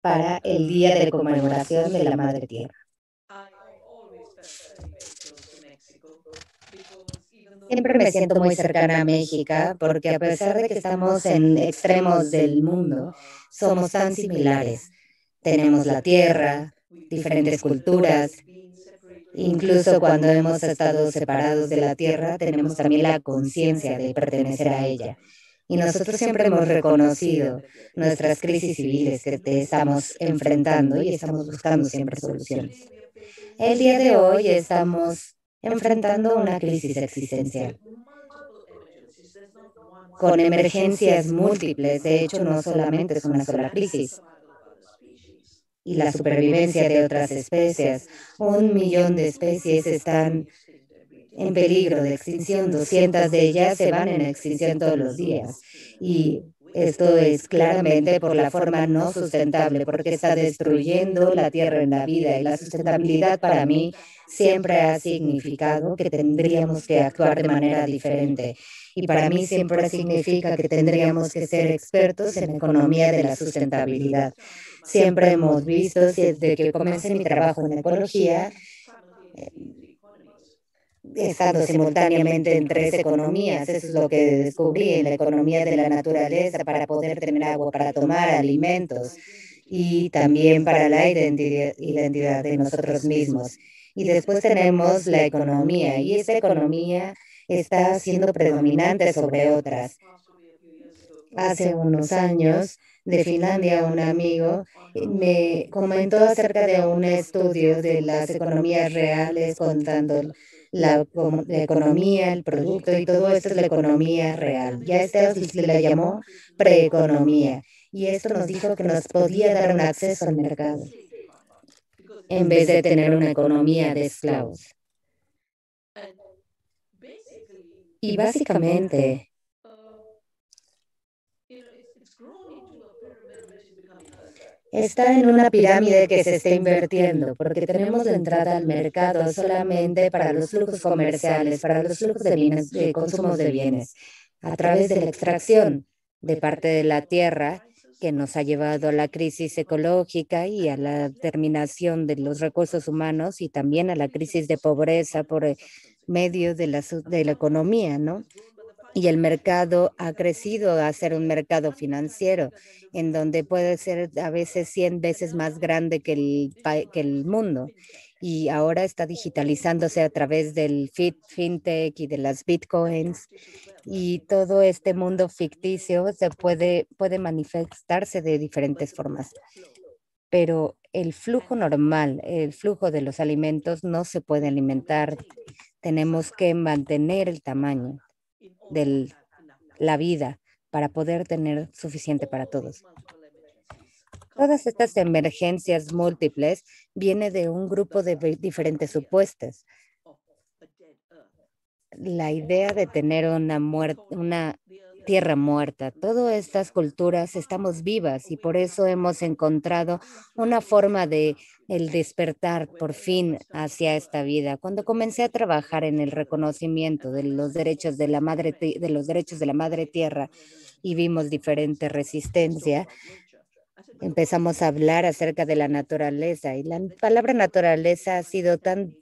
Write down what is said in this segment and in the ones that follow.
para el Día de Conmemoración de la Madre Tierra. Siempre me siento muy cercana a México porque a pesar de que estamos en extremos del mundo, somos tan similares. Tenemos la tierra, diferentes culturas, incluso cuando hemos estado separados de la tierra, tenemos también la conciencia de pertenecer a ella. Y nosotros siempre hemos reconocido nuestras crisis civiles que te estamos enfrentando y estamos buscando siempre soluciones. El día de hoy estamos enfrentando una crisis existencial con emergencias múltiples. De hecho, no solamente es una sola crisis. Y la supervivencia de otras especies. 1 millón de especies están en peligro de extinción. 200 de ellas se van en extinción todos los días. Y esto es claramente por la forma no sustentable, porque está destruyendo la tierra en la vida. Y la sustentabilidad para mí siempre ha significado que tendríamos que actuar de manera diferente. Y para mí siempre significa que tendríamos que ser expertos en economía de la sustentabilidad. Siempre hemos visto, desde que comencé mi trabajo en ecología, estando simultáneamente en 3 economías. Eso es lo que descubrí en la economía de la naturaleza para poder tener agua para tomar, alimentos y también para la identidad de nosotros mismos. Y después tenemos la economía y esta economía está siendo predominante sobre otras. Hace unos años de Finlandia, un amigo me comentó acerca de un estudio de las economías reales, contando la economía, el producto y todo esto es la economía real. Ya este se le llamó preeconomía y esto nos dijo que nos podía dar un acceso al mercado en vez de tener una economía de esclavos. Y básicamente está en una pirámide que se está invirtiendo, porque tenemos la entrada al mercado solamente para los flujos comerciales, para los flujos de bienes, de consumos de bienes, a través de la extracción de parte de la tierra que nos ha llevado a la crisis ecológica y a la terminación de los recursos humanos y también a la crisis de pobreza por medio de la economía, ¿no? Y el mercado ha crecido a ser un mercado financiero, en donde puede ser a veces 100 veces más grande que el mundo. Y ahora está digitalizándose a través del fintech y de las bitcoins. Y todo este mundo ficticio puede manifestarse de diferentes formas. Pero el flujo normal, el flujo de los alimentos no se puede alimentar. Tenemos que mantener el tamaño de la vida para poder tener suficiente para todos. Todas estas emergencias múltiples vienen de un grupo de diferentes supuestos. La idea de tener una tierra muerta, todas estas culturas estamos vivas y por eso hemos encontrado una forma de el despertar por fin hacia esta vida. Cuando comencé a trabajar en el reconocimiento de los derechos de la de los derechos de la madre tierra y vimos diferente resistencia, empezamos a hablar acerca de la naturaleza y la palabra naturaleza ha sido tan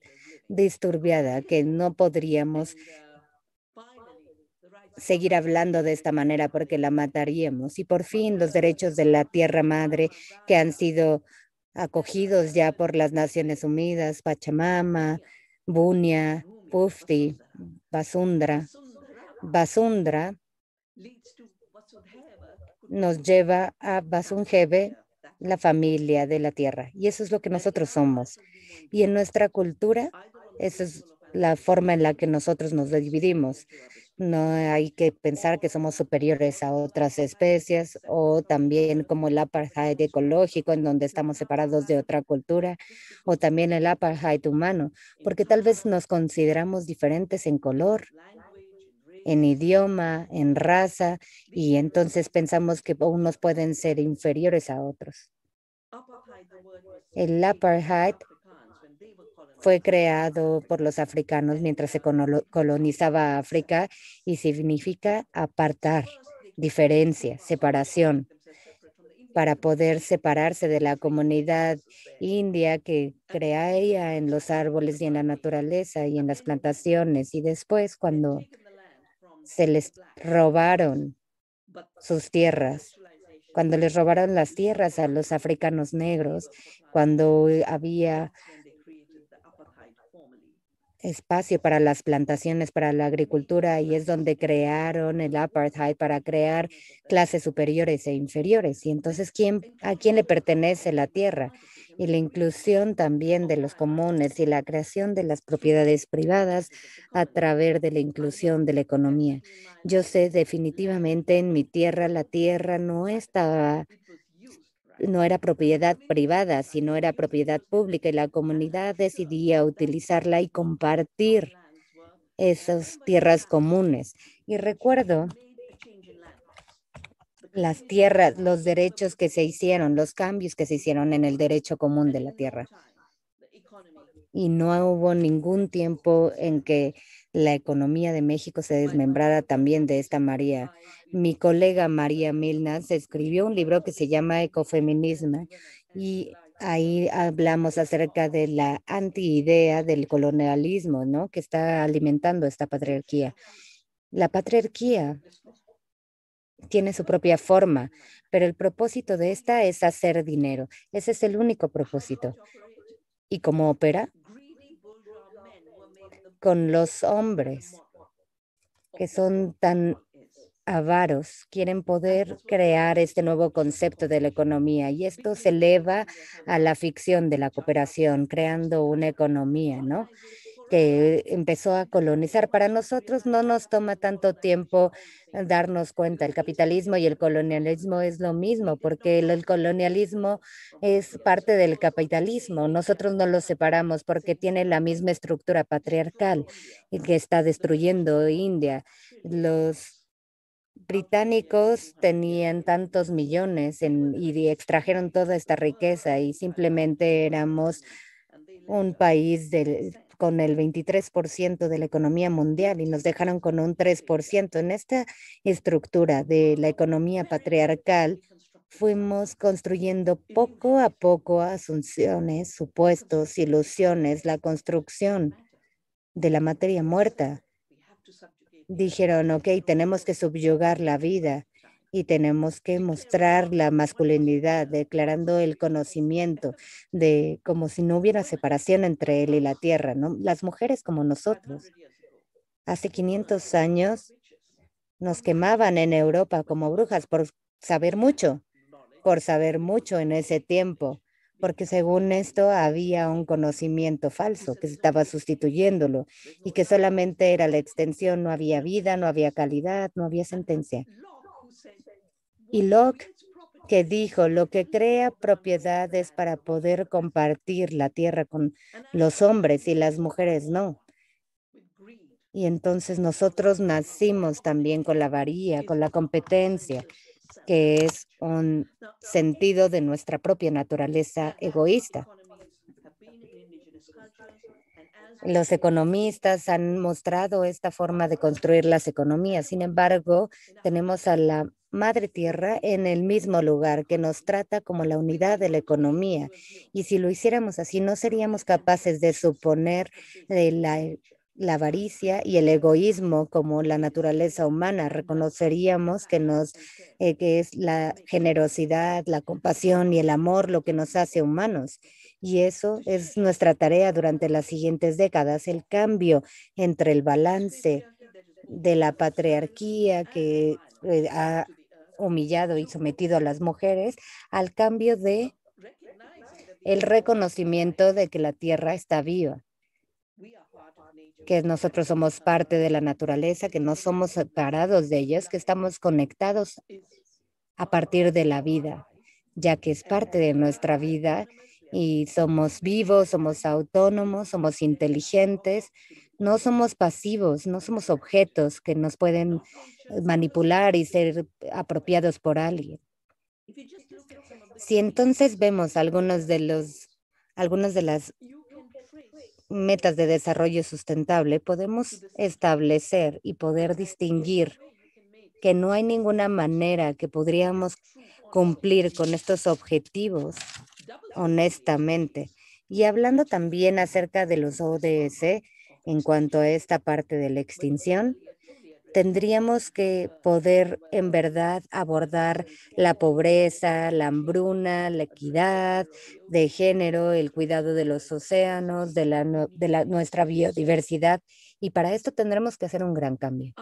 disturbiada que no podríamos seguir hablando de esta manera porque la mataríamos. Y por fin los derechos de la tierra madre que han sido acogidos ya por las Naciones Unidas, Pachamama, Bunia, Pufti, Basundra. Basundra nos lleva a Basungeve, la familia de la tierra. Y eso es lo que nosotros somos. Y en nuestra cultura, esa es la forma en la que nosotros nos dividimos. No hay que pensar que somos superiores a otras especies o también como el apartheid ecológico en donde estamos separados de otra cultura o también el apartheid humano, porque tal vez nos consideramos diferentes en color, en idioma, en raza y entonces pensamos que unos pueden ser inferiores a otros. El apartheid fue creado por los africanos mientras se colonizaba África y significa apartar, diferencia, separación. para poder separarse de la comunidad india que creía en los árboles y en la naturaleza y en las plantaciones. Y después, cuando se les robaron sus tierras, cuando les robaron las tierras a los africanos negros, cuando había espacio para las plantaciones, para la agricultura, y es donde crearon el apartheid para crear clases superiores e inferiores. Y entonces, ¿a quién le pertenece la tierra? Y la inclusión también de los comunes y la creación de las propiedades privadas a través de la inclusión de la economía. Yo sé definitivamente en mi tierra, la tierra no era propiedad privada, sino era propiedad pública y la comunidad decidía utilizarla y compartir esas tierras comunes. Y recuerdo las tierras, los derechos que se hicieron, los cambios que se hicieron en el derecho común de la tierra. Y no hubo ningún tiempo en que la economía de México se desmembrara también de esta María. Mi colega María Milnas escribió un libro que se llama Ecofeminismo y ahí hablamos acerca de la antiidea del colonialismo, ¿no? Que está alimentando esta patriarquía. La patriarquía tiene su propia forma, pero el propósito de esta es hacer dinero. Ese es el único propósito. ¿Y cómo opera? Con los hombres que son tan avaros, quieren poder crear este nuevo concepto de la economía y esto se eleva a la ficción de la cooperación, creando una economía, ¿no? Que empezó a colonizar. Para nosotros no nos toma tanto tiempo darnos cuenta. El capitalismo y el colonialismo es lo mismo, porque el colonialismo es parte del capitalismo. Nosotros no lo separamos porque tiene la misma estructura patriarcal y que está destruyendo India. Los británicos tenían tantos millones y extrajeron toda esta riqueza y simplemente éramos un país con el 23% de la economía mundial y nos dejaron con un 3%. En esta estructura de la economía patriarcal, fuimos construyendo poco a poco asunciones, supuestos, ilusiones, la construcción de la materia muerta. Dijeron, ok, tenemos que subyugar la vida y tenemos que mostrar la masculinidad, declarando el conocimiento de como si no hubiera separación entre él y la tierra, ¿no? Las mujeres como nosotros. Hace 500 años nos quemaban en Europa como brujas por saber mucho en ese tiempo, porque según esto había un conocimiento falso que estaba sustituyéndolo y que solamente era la extensión, no había vida, no había calidad, no había sentencia. Y Locke, que dijo, lo que crea propiedades para poder compartir la tierra con los hombres y las mujeres no. Y entonces nosotros nacimos también con la varilla, con la competencia, que es un sentido de nuestra propia naturaleza egoísta. Los economistas han mostrado esta forma de construir las economías. Sin embargo, tenemos a la madre tierra en el mismo lugar que nos trata como la unidad de la economía. Y si lo hiciéramos así, no seríamos capaces de suponer la avaricia y el egoísmo como la naturaleza humana. Reconoceríamos que es la generosidad, la compasión y el amor lo que nos hace humanos. Y eso es nuestra tarea durante las siguientes décadas, el cambio entre el balance de la patriarquía que ha humillado y sometido a las mujeres al cambio de el reconocimiento de que la tierra está viva, que nosotros somos parte de la naturaleza, que no somos separados de ellas, que estamos conectados a partir de la vida, ya que es parte de nuestra vida y somos vivos, somos autónomos, somos inteligentes, no somos pasivos, no somos objetos que nos pueden manipular y ser apropiados por alguien. Si entonces vemos algunas de las metas de desarrollo sustentable, podemos establecer y poder distinguir que no hay ninguna manera que podríamos cumplir con estos objetivos honestamente. Y hablando también acerca de los ODS en cuanto a esta parte de la extinción, tendríamos que poder en verdad abordar la pobreza, la hambruna, la equidad de género, el cuidado de los océanos, nuestra biodiversidad. Y para esto tendremos que hacer un gran cambio.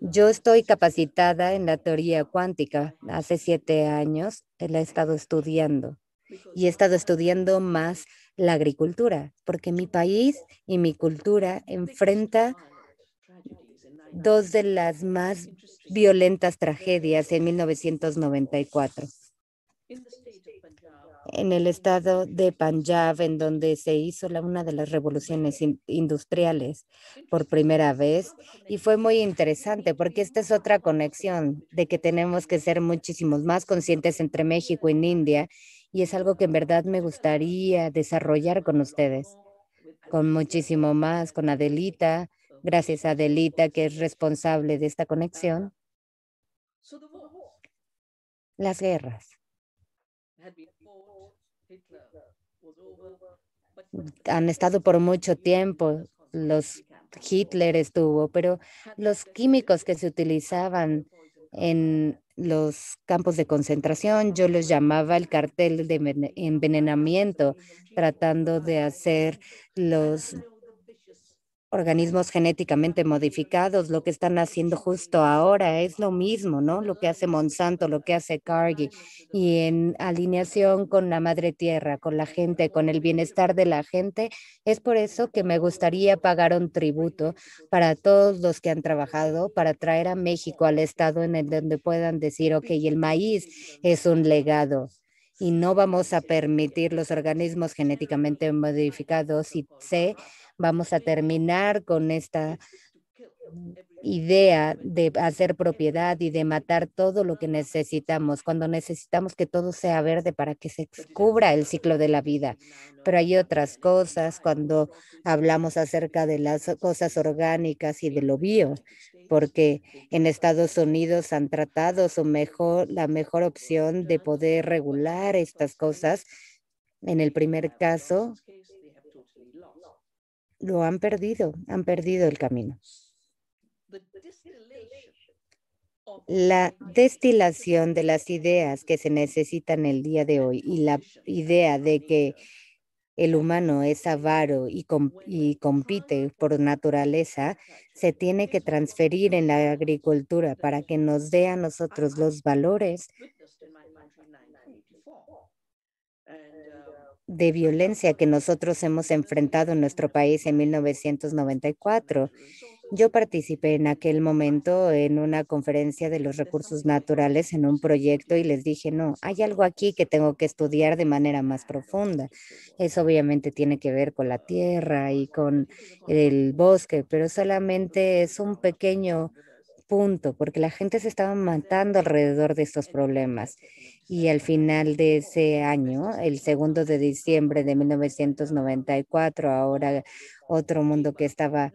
Yo estoy capacitada en la teoría cuántica. Hace 7 años la he estado estudiando y he estado estudiando más la agricultura, porque mi país y mi cultura enfrenta dos de las más violentas tragedias en 1994. En el estado de Punjab, en donde se hizo una de las revoluciones industriales por primera vez. Y fue muy interesante porque esta es otra conexión de que tenemos que ser muchísimos más conscientes entre México y India. Y es algo que en verdad me gustaría desarrollar con ustedes, con muchísimo más, con Adelita. Gracias a Adelita, que es responsable de esta conexión. Las guerras han estado por mucho tiempo. Hitler estuvo, pero los químicos que se utilizaban en los campos de concentración, yo los llamaba el cartel de envenenamiento, tratando de hacer los organismos genéticamente modificados. Lo que están haciendo justo ahora es lo mismo, ¿no? Lo que hace Monsanto, lo que hace Cargill, y en alineación con la madre tierra, con la gente, con el bienestar de la gente. Es por eso que me gustaría pagar un tributo para todos los que han trabajado para traer a México al estado en el donde puedan decir, ok, el maíz es un legado y no vamos a permitir los organismos genéticamente modificados, y vamos a terminar con esta idea de hacer propiedad y de matar todo lo que necesitamos, cuando necesitamos que todo sea verde para que se cubra el ciclo de la vida. Pero hay otras cosas cuando hablamos acerca de las cosas orgánicas y de lo bio, porque en Estados Unidos han tratado la mejor opción de poder regular estas cosas. En el primer caso, lo han perdido el camino. La destilación de las ideas que se necesitan el día de hoy y la idea de que el humano es avaro y compite por naturaleza, se tiene que transferir en la agricultura para que nos dé a nosotros los valores de violencia que nosotros hemos enfrentado en nuestro país en 1994. Yo participé en aquel momento en una conferencia de los recursos naturales en un proyecto y les dije, no, hay algo aquí que tengo que estudiar de manera más profunda. Eso obviamente tiene que ver con la tierra y con el bosque, pero solamente es un pequeño punto, porque la gente se estaba matando alrededor de estos problemas. Y al final de ese año, el 2 de diciembre de 1994, ahora otro mundo que estaba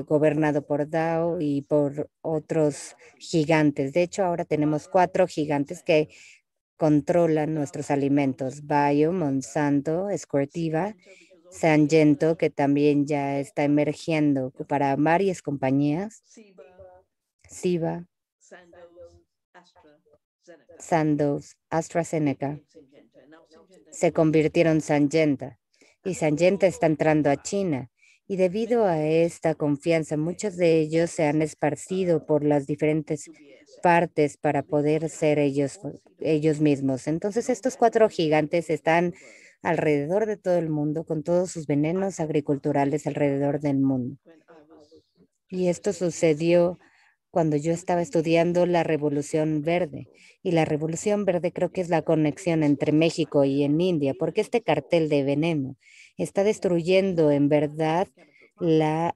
gobernado por Dow y por otros gigantes. De hecho, ahora tenemos 4 gigantes que controlan nuestros alimentos: Bayo, Monsanto, Scortiva, Syngenta, que también ya está emergiendo para varias compañías, Ciba, Sandoz, AstraZeneca, se convirtieron en Syngenta, y Syngenta está entrando a China. Y debido a esta confianza, muchos de ellos se han esparcido por las diferentes partes para poder ser ellos mismos. Entonces, estos 4 gigantes están alrededor de todo el mundo con todos sus venenos agriculturales alrededor del mundo. Y esto sucedió cuando yo estaba estudiando la Revolución Verde. Y la Revolución Verde creo que es la conexión entre México y en India, porque este cartel de veneno está destruyendo en verdad la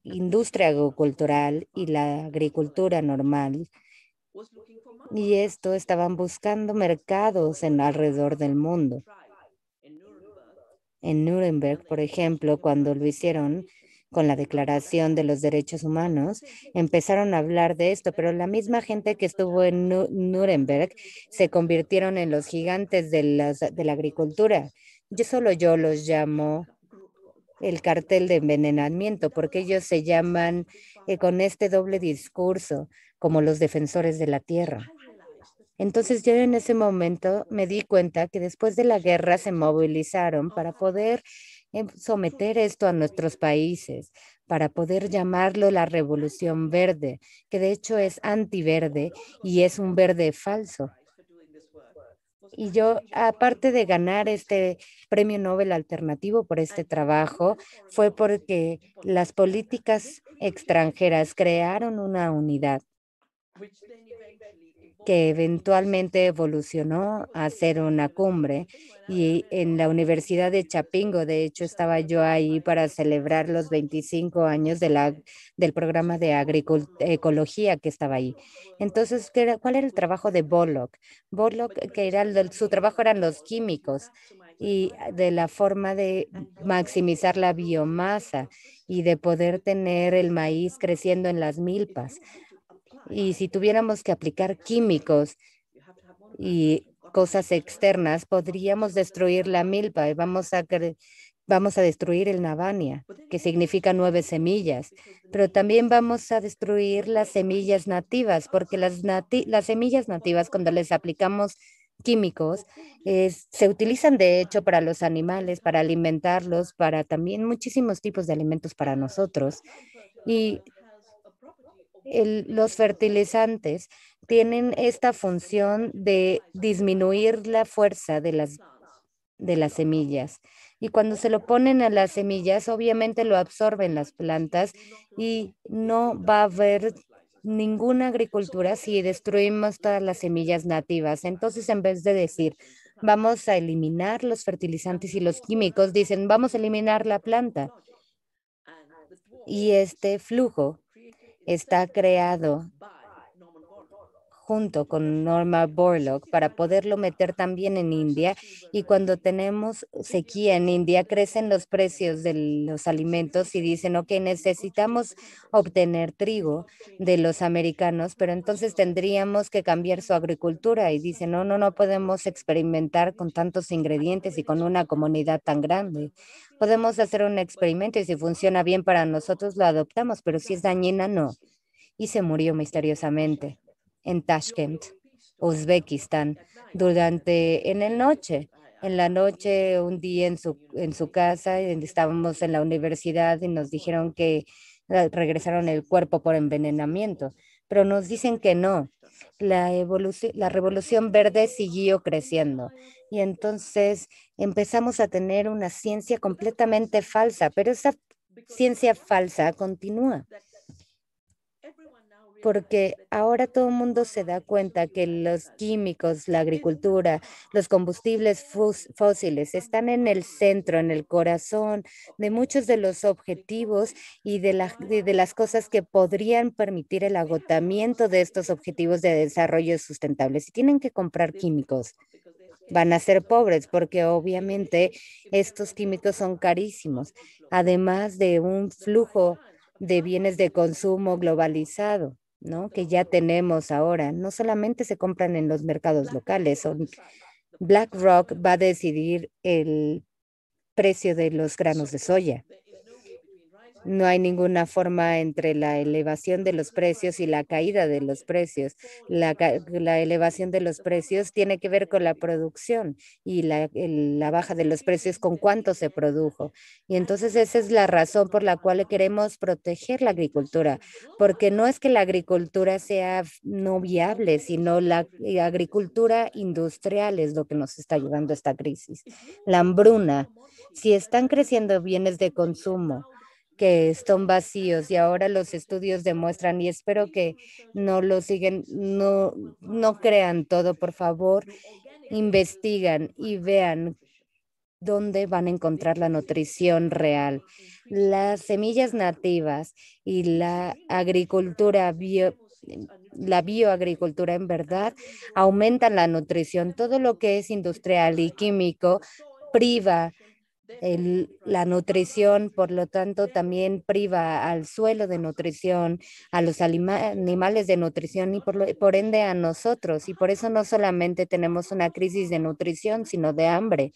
industria agrocultural y la agricultura normal. Y esto estaban buscando mercados alrededor del mundo. En Nuremberg, por ejemplo, cuando lo hicieron, con la Declaración de los Derechos Humanos, empezaron a hablar de esto, pero la misma gente que estuvo en Nuremberg se convirtieron en los gigantes de la agricultura. Yo los llamo el cartel de envenenamiento, porque ellos se llaman con este doble discurso como los defensores de la tierra. Entonces yo en ese momento me di cuenta que después de la guerra se movilizaron para poder someter esto a nuestros países, para poder llamarlo la Revolución Verde, que de hecho es antiverde y es un verde falso. Y yo, aparte de ganar este premio Nobel alternativo por este trabajo, fue porque las políticas extranjeras crearon una unidad que eventualmente evolucionó a ser una cumbre. Y en la Universidad de Chapingo, de hecho, estaba yo ahí para celebrar los 25 años del programa de ecología que estaba ahí. Entonces, ¿cuál era el trabajo de Bollock? Bollock, que era su trabajo eran los químicos y de la forma de maximizar la biomasa y de poder tener el maíz creciendo en las milpas. Y si tuviéramos que aplicar químicos y cosas externas, podríamos destruir la milpa y vamos a destruir el navania, que significa 9 semillas, pero también vamos a destruir las semillas nativas, porque las semillas nativas, cuando les aplicamos químicos, se utilizan de hecho para los animales, para alimentarlos, para también muchísimos tipos de alimentos para nosotros. Y los fertilizantes tienen esta función de disminuir la fuerza de las semillas. Y cuando se lo ponen a las semillas, obviamente lo absorben las plantas y no va a haber ninguna agricultura si destruimos todas las semillas nativas. Entonces, en vez de decir, vamos a eliminar los fertilizantes y los químicos, dicen, vamos a eliminar la planta. Y este flujo está creado junto con Norma Borlaug para poderlo meter también en India. Y cuando tenemos sequía en India, crecen los precios de los alimentos y dicen, ok, necesitamos obtener trigo de los americanos, pero entonces tendríamos que cambiar su agricultura. Y dicen, no, no, no podemos experimentar con tantos ingredientes y con una comunidad tan grande. Podemos hacer un experimento y si funciona bien para nosotros lo adoptamos, pero si es dañina, no. Y se murió misteriosamente en Tashkent, Uzbekistán, en el noche. En la noche, un día en su casa, estábamos en la universidad y nos dijeron que regresaron el cuerpo por envenenamiento, pero nos dicen que no. La revolución verde siguió creciendo y entonces empezamos a tener una ciencia completamente falsa, pero esa ciencia falsa continúa porque ahora todo el mundo se da cuenta que los químicos, la agricultura, los combustibles fósiles están en el centro, en el corazón de muchos de los objetivos y de las cosas que podrían permitir el agotamiento de estos objetivos de desarrollo sustentable. Si tienen que comprar químicos, van a ser pobres porque obviamente estos químicos son carísimos, además de un flujo de bienes de consumo globalizado, ¿no? Que ya tenemos ahora. No solamente se compran en los mercados locales, BlackRock va a decidir el precio de los granos de soya. No hay ninguna forma entre la elevación de los precios y la caída de los precios. La elevación de los precios tiene que ver con la producción y la baja de los precios con cuánto se produjo. Y entonces esa es la razón por la cual queremos proteger la agricultura, porque no es que la agricultura sea no viable, sino la agricultura industrial es lo que nos está llevando a esta crisis. La hambruna, si están creciendo bienes de consumo, que están vacíos y ahora los estudios demuestran y espero que no lo siguen, no crean todo, por favor, investigan y vean dónde van a encontrar la nutrición real. Las semillas nativas y la bioagricultura en verdad aumentan la nutrición. Todo lo que es industrial y químico priva La nutrición, por lo tanto, también priva al suelo de nutrición, a los animales de nutrición y por ende a nosotros. Y por eso no solamente tenemos una crisis de nutrición, sino de hambre,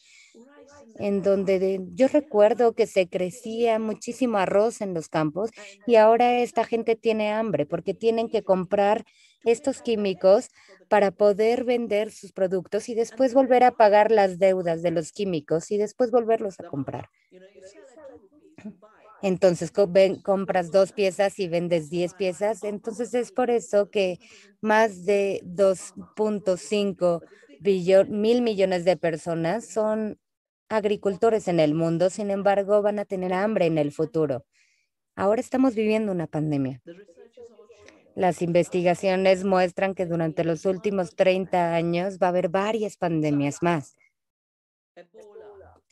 en donde yo recuerdo que se crecía muchísimo arroz en los campos y ahora esta gente tiene hambre porque tienen que comprar estos químicos para poder vender sus productos y después volver a pagar las deudas de los químicos y después volverlos a comprar. Entonces compras 2 piezas y vendes 10 piezas. Entonces es por eso que más de 2.5 mil millones de personas son agricultores en el mundo. Sin embargo, van a tener hambre en el futuro. Ahora estamos viviendo una pandemia. Las investigaciones muestran que durante los últimos 30 años va a haber varias pandemias más.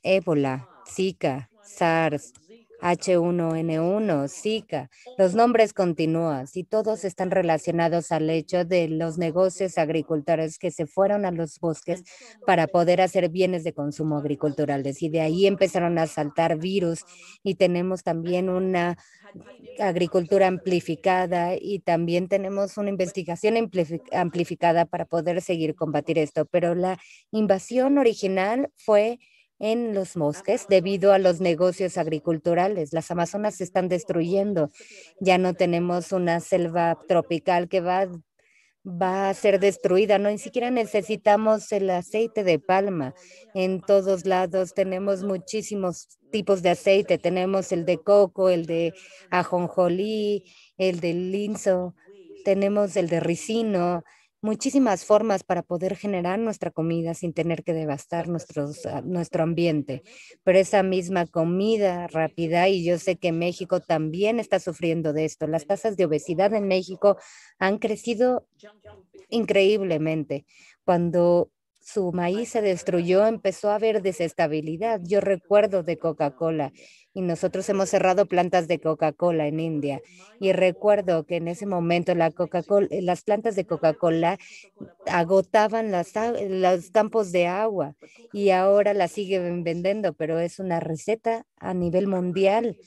Ébola, Zika, SARS, H1N1, Zika. Los nombres continúan y todos están relacionados al hecho de los negocios agricultores que se fueron a los bosques para poder hacer bienes de consumo agriculturales y de ahí empezaron a saltar virus y tenemos también una agricultura amplificada y también tenemos una investigación amplificada para poder seguir combatir esto, pero la invasión original fue en los bosques debido a los negocios agriculturales. Las Amazonas se están destruyendo. Ya no tenemos una selva tropical que va a ser destruida. No, ni siquiera necesitamos el aceite de palma. En todos lados tenemos muchísimos tipos de aceite. Tenemos el de coco, el de ajonjolí, el de linzo, tenemos el de ricino, muchísimas formas para poder generar nuestra comida sin tener que devastar nuestro ambiente. Pero esa misma comida rápida, y yo sé que México también está sufriendo de esto, las tasas de obesidad en México han crecido increíblemente. Cuando su maíz se destruyó, empezó a haber desestabilidad. Yo recuerdo de Coca-Cola y nosotros hemos cerrado plantas de Coca-Cola en India. Y recuerdo que en ese momento las plantas de Coca-Cola agotaban los campos de agua y ahora la siguen vendiendo, pero es una receta a nivel mundial.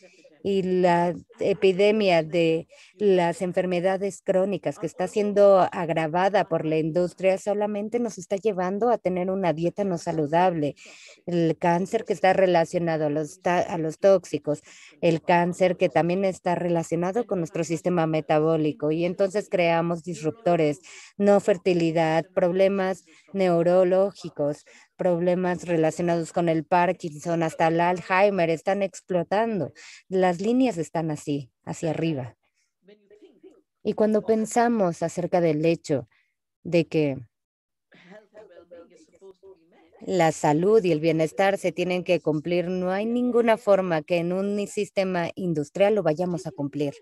Y la epidemia de las enfermedades crónicas que está siendo agravada por la industria solamente nos está llevando a tener una dieta no saludable. El cáncer que está relacionado a los tóxicos, el cáncer que también está relacionado con nuestro sistema metabólico y entonces creamos disruptores, no fertilidad, problemas neurológicos, problemas relacionados con el Parkinson, hasta el Alzheimer, están explotando. Las líneas están así, hacia arriba. Y cuando pensamos acerca del hecho de que la salud y el bienestar se tienen que cumplir, no hay ninguna forma que en un sistema industrial lo vayamos a cumplir.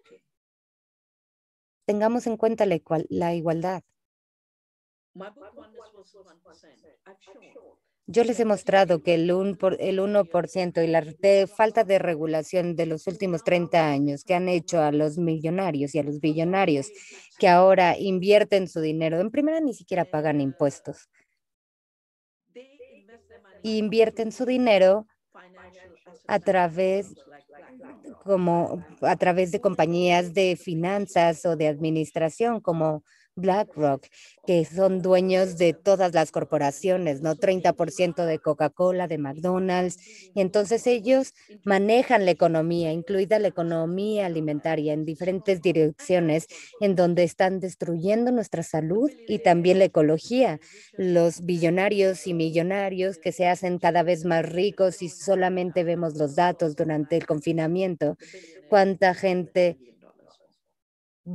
Tengamos en cuenta la igualdad. Yo les he mostrado que el 1% y la falta de regulación de los últimos 30 años que han hecho a los millonarios y a los billonarios que ahora invierten su dinero, en primera ni siquiera pagan impuestos, y invierten su dinero a través a través de compañías de finanzas o de administración como BlackRock, que son dueños de todas las corporaciones, ¿no? 30% de Coca-Cola, de McDonald's. Y entonces ellos manejan la economía, incluida la economía alimentaria, en diferentes direcciones, en donde están destruyendo nuestra salud y también la ecología. Los billonarios y millonarios que se hacen cada vez más ricos y solamente vemos los datos durante el confinamiento, cuánta gente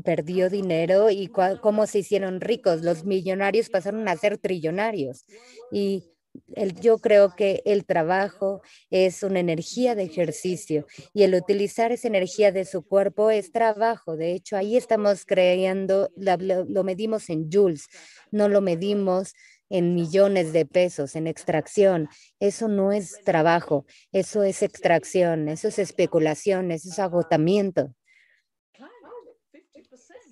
perdió dinero y cómo se hicieron ricos. Los millonarios pasaron a ser trillonarios. Y yo creo que el trabajo es una energía de ejercicio y el utilizar esa energía de su cuerpo es trabajo. De hecho, ahí estamos creando, lo medimos en joules, no lo medimos en millones de pesos, en extracción. Eso no es trabajo, eso es extracción, eso es especulación, eso es agotamiento.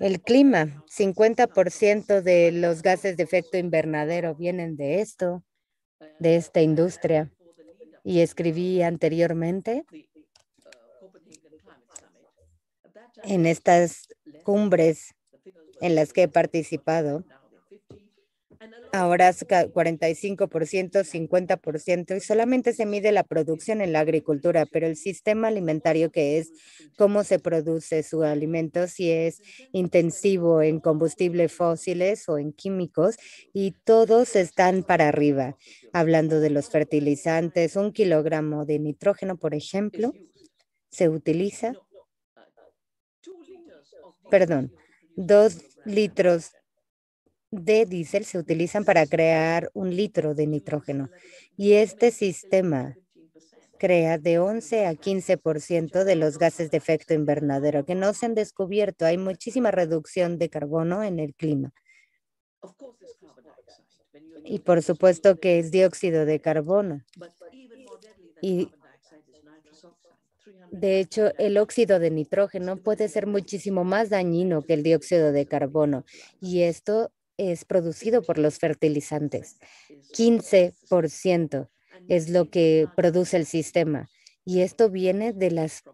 El clima, 50% de los gases de efecto invernadero vienen de esto, de esta industria. y escribí anteriormente en estas cumbres en las que he participado. Ahora es 45%, 50%, y solamente se mide la producción en la agricultura, pero el sistema alimentario, que es cómo se produce su alimento, si es intensivo en combustibles fósiles o en químicos, y todos están para arriba. Hablando de los fertilizantes, 1 kilogramo de nitrógeno, por ejemplo, se utiliza, perdón, 2 litros de diésel se utilizan para crear 1 litro de nitrógeno. Y este sistema crea de 11 a 15% de los gases de efecto invernadero que no se han descubierto. Hay muchísima reducción de carbono en el clima. Y por supuesto que es dióxido de carbono. Y de hecho, el óxido de nitrógeno puede ser muchísimo más dañino que el dióxido de carbono. Y esto es producido por los fertilizantes. 15% es lo que produce el sistema. Y esto viene de las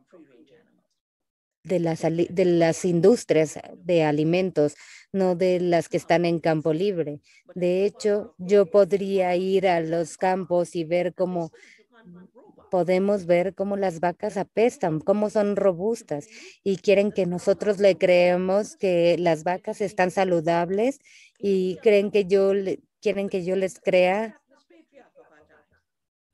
industrias de alimentos, no de las que están en campo libre. De hecho, yo podría ir a los campos y ver cómo podemos ver cómo las vacas apestan, cómo son robustas y quieren que nosotros le creemos que las vacas están saludables y quieren que yo les crea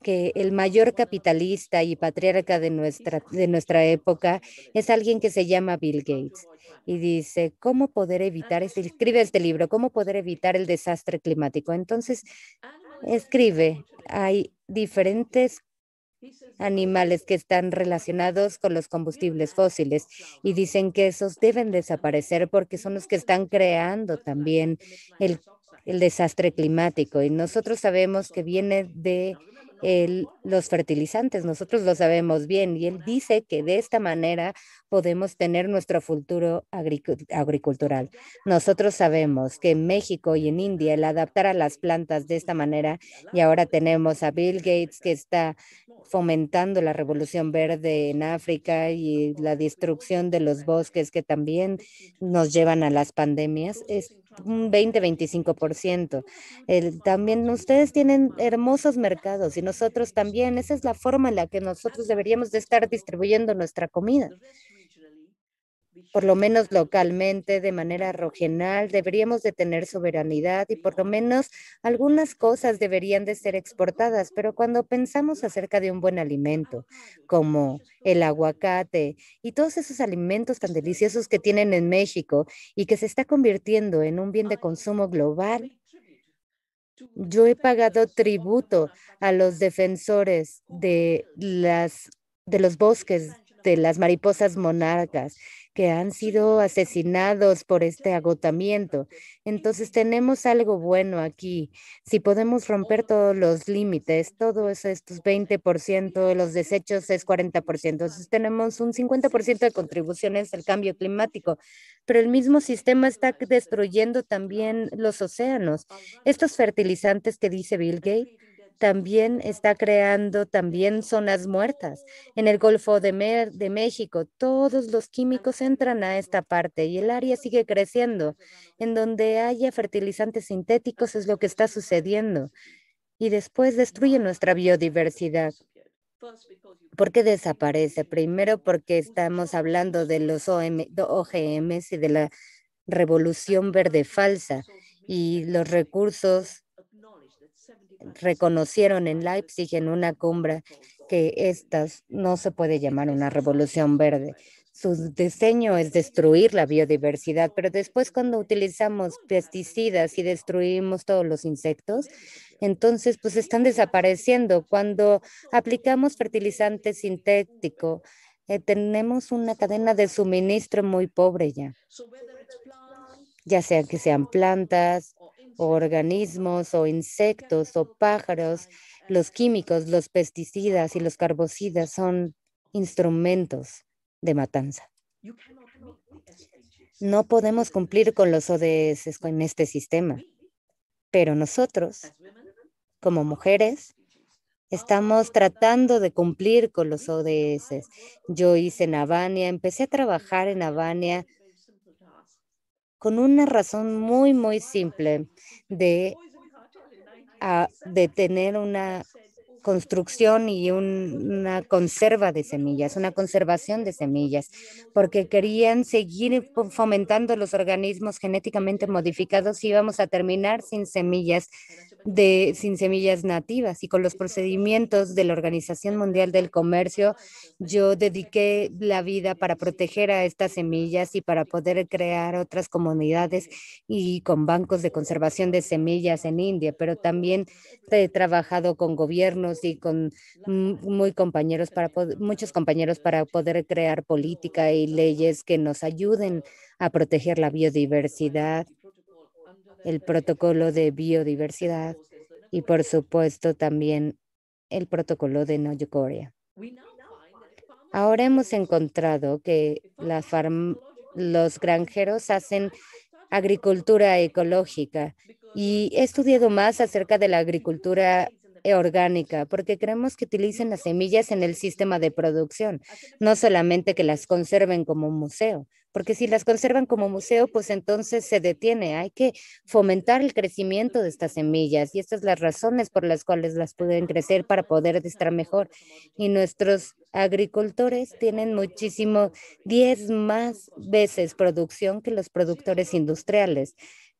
que el mayor capitalista y patriarca de nuestra época es alguien que se llama Bill Gates. Y dice, ¿cómo poder evitar, escribe este libro, cómo poder evitar el desastre climático? Entonces, escribe, hay diferentes animales que están relacionados con los combustibles fósiles y dicen que esos deben desaparecer porque son los que están creando también el, el desastre climático. Y nosotros sabemos que viene de los fertilizantes, nosotros lo sabemos bien. Y él dice que de esta manera podemos tener nuestro futuro agricultural. Nosotros sabemos que en México y en India el adaptar a las plantas de esta manera, y ahora tenemos a Bill Gates que está fomentando la revolución verde en África y la destrucción de los bosques que también nos llevan a las pandemias, es un 20-25%. También ustedes tienen hermosos mercados y nosotros también. Esa es la forma en la que nosotros deberíamos de estar distribuyendo nuestra comida, por lo menos localmente, de manera regional, deberíamos de tener soberanidad y por lo menos algunas cosas deberían de ser exportadas. Pero cuando pensamos acerca de un buen alimento, como el aguacate y todos esos alimentos tan deliciosos que tienen en México y que se está convirtiendo en un bien de consumo global, yo he pagado tributo a los defensores de los bosques, de las mariposas monarcas, que han sido asesinados por este agotamiento. Entonces tenemos algo bueno aquí. Si podemos romper todos los límites, todo eso, estos 20%, de los desechos es 40%. Entonces tenemos un 50% de contribuciones al cambio climático, pero el mismo sistema está destruyendo también los océanos. Estos fertilizantes que dice Bill Gates también está creando también zonas muertas. En el Golfo de México, todos los químicos entran a esta parte y el área sigue creciendo. En donde haya fertilizantes sintéticos es lo que está sucediendo. Y después destruye nuestra biodiversidad. ¿Por qué desaparece? Primero porque estamos hablando de los OGMs y de la revolución verde falsa y los recursos reconocieron en Leipzig en una cumbre que estas no se puede llamar una revolución verde. Su diseño es destruir la biodiversidad, pero después cuando utilizamos pesticidas y destruimos todos los insectos, entonces pues están desapareciendo. Cuando aplicamos fertilizante sintético, tenemos una cadena de suministro muy pobre ya sea que sean plantas o organismos o insectos o pájaros, los químicos, los pesticidas y los carbocidas son instrumentos de matanza. No podemos cumplir con los ODS con este sistema, pero nosotros, como mujeres, Estamos tratando de cumplir con los ODS. Yo hice en Habana, empecé a trabajar en Habana con una razón muy, muy simple de, de tener una construcción y una conserva de semillas, una conservación de semillas, porque querían seguir fomentando los organismos genéticamente modificados y íbamos a terminar sin semillas nativas. Y con los procedimientos de la Organización Mundial del Comercio, yo dediqué la vida para proteger a estas semillas y para poder crear otras comunidades y con bancos de conservación de semillas en India, pero también he trabajado con gobiernos y con muchos compañeros para poder crear política y leyes que nos ayuden a proteger la biodiversidad, el protocolo de biodiversidad y por supuesto también el protocolo de Nagoya. Ahora hemos encontrado que los granjeros hacen agricultura ecológica y he estudiado más acerca de la agricultura orgánica porque creemos que utilicen las semillas en el sistema de producción, no solamente que las conserven como un museo, porque si las conservan como museo, pues entonces se detiene. Hay que fomentar el crecimiento de estas semillas y estas son las razones por las cuales las pueden crecer para poder estar mejor. Y nuestros agricultores tienen muchísimo 10 más veces producción que los productores industriales.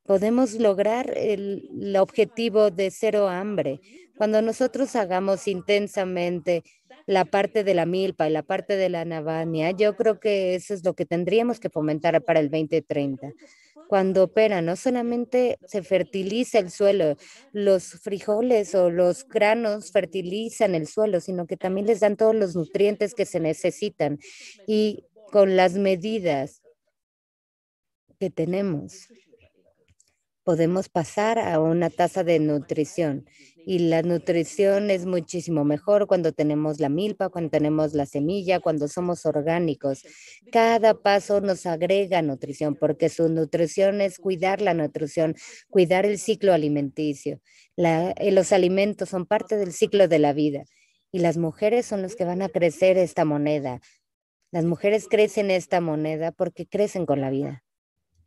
Podemos lograr el objetivo de cero hambre. Cuando nosotros hagamos intensamente la parte de la milpa y la parte de la navania, yo creo que eso es lo que tendríamos que fomentar para el 2030. Cuando opera, no solamente se fertiliza el suelo, los frijoles o los granos fertilizan el suelo, sino que también les dan todos los nutrientes que se necesitan. Y con las medidas que tenemos, podemos pasar a una tasa de nutrición. Y la nutrición es muchísimo mejor cuando tenemos la milpa, cuando tenemos la semilla, cuando somos orgánicos. Cada paso nos agrega nutrición porque su nutrición es cuidar la nutrición, cuidar el ciclo alimenticio. Los alimentos son parte del ciclo de la vida y las mujeres son los que van a crecer esta moneda. Las mujeres crecen esta moneda porque crecen con la vida.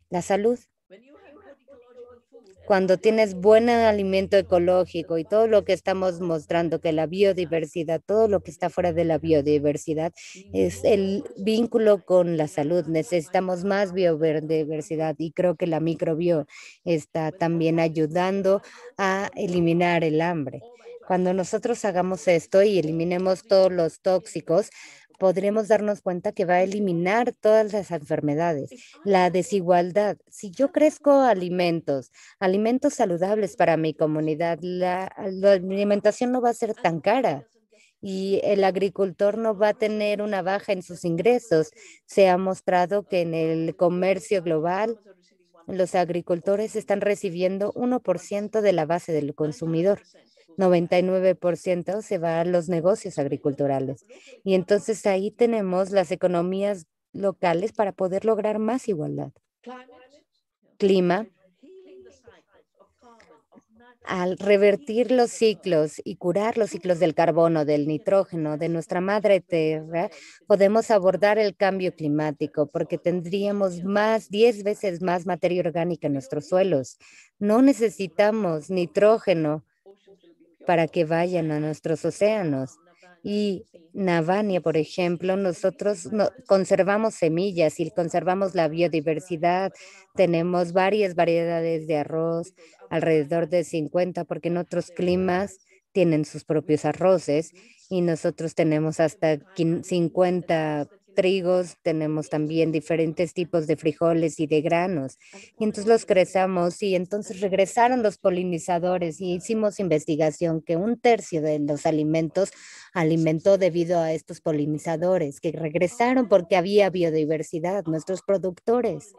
La salud. Cuando tienes buen alimento ecológico y todo lo que estamos mostrando, que la biodiversidad, todo lo que está fuera de la biodiversidad es el vínculo con la salud. Necesitamos más biodiversidad y creo que la microbio está también ayudando a eliminar el hambre. Cuando nosotros hagamos esto y eliminemos todos los tóxicos, podremos darnos cuenta que va a eliminar todas las enfermedades, la desigualdad. Si yo crezco alimentos saludables para mi comunidad, la alimentación no va a ser tan cara y el agricultor no va a tener una baja en sus ingresos. Se ha mostrado que en el comercio global los agricultores están recibiendo 1% de la base del consumidor. 99% se va a los negocios agriculturales. Y entonces ahí tenemos las economías locales para poder lograr más igualdad. Clima, al revertir los ciclos y curar los ciclos del carbono, del nitrógeno, de nuestra madre tierra, podemos abordar el cambio climático porque tendríamos 10 veces más materia orgánica en nuestros suelos. No necesitamos nitrógeno para que vayan a nuestros océanos. Y Navania, por ejemplo, nosotros conservamos semillas y conservamos la biodiversidad. Tenemos varias variedades de arroz, alrededor de 50, porque en otros climas tienen sus propios arroces y nosotros tenemos hasta 50 trigos, tenemos también diferentes tipos de frijoles y de granos. Y entonces los crezamos y entonces regresaron los polinizadores y hicimos investigación que un tercio de los alimentos alimentó debido a estos polinizadores que regresaron porque había biodiversidad. Nuestros productores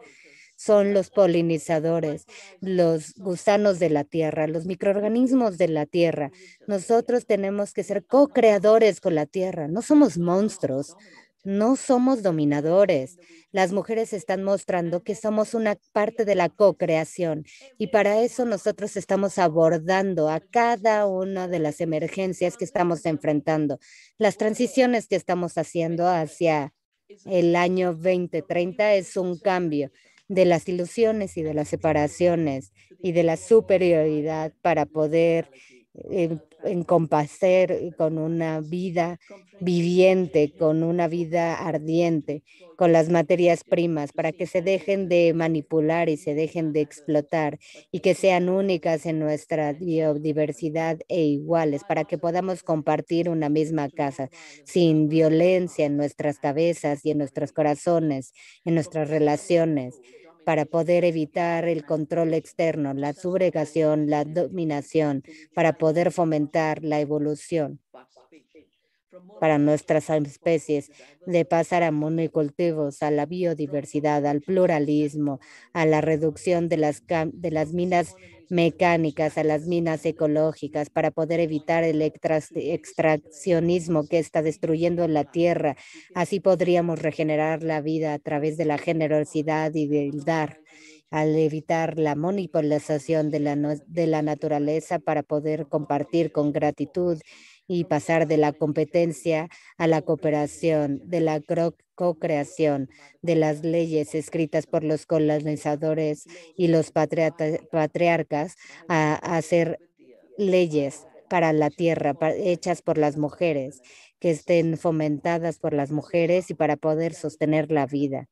son los polinizadores, los gusanos de la tierra, los microorganismos de la tierra. Nosotros tenemos que ser co-creadores con la tierra, no somos monstruos. No somos dominadores. Las mujeres están mostrando que somos una parte de la co-creación y para eso nosotros estamos abordando a cada una de las emergencias que estamos enfrentando, las transiciones que estamos haciendo hacia el año 2030 es un cambio de las ilusiones y de las separaciones y de la superioridad para poder encompaser con una vida viviente, con una vida ardiente, con las materias primas, para que se dejen de manipular y se dejen de explotar y que sean únicas en nuestra biodiversidad e iguales, para que podamos compartir una misma casa sin violencia en nuestras cabezas y en nuestros corazones, en nuestras relaciones, para poder evitar el control externo, la sublevación, la dominación, para poder fomentar la evolución para nuestras especies, de pasar a monocultivos, a la biodiversidad, al pluralismo, a la reducción de las minas mecánicas, a las minas ecológicas, para poder evitar el extraccionismo que está destruyendo la tierra. Así podríamos regenerar la vida a través de la generosidad y del dar al evitar la monopolización de la naturaleza para poder compartir con gratitud y pasar de la competencia a la cooperación, de la co-creación, de las leyes escritas por los colonizadores y los patriarcas a hacer leyes para la tierra, hechas por las mujeres, que estén fomentadas por las mujeres y para poder sostener la vida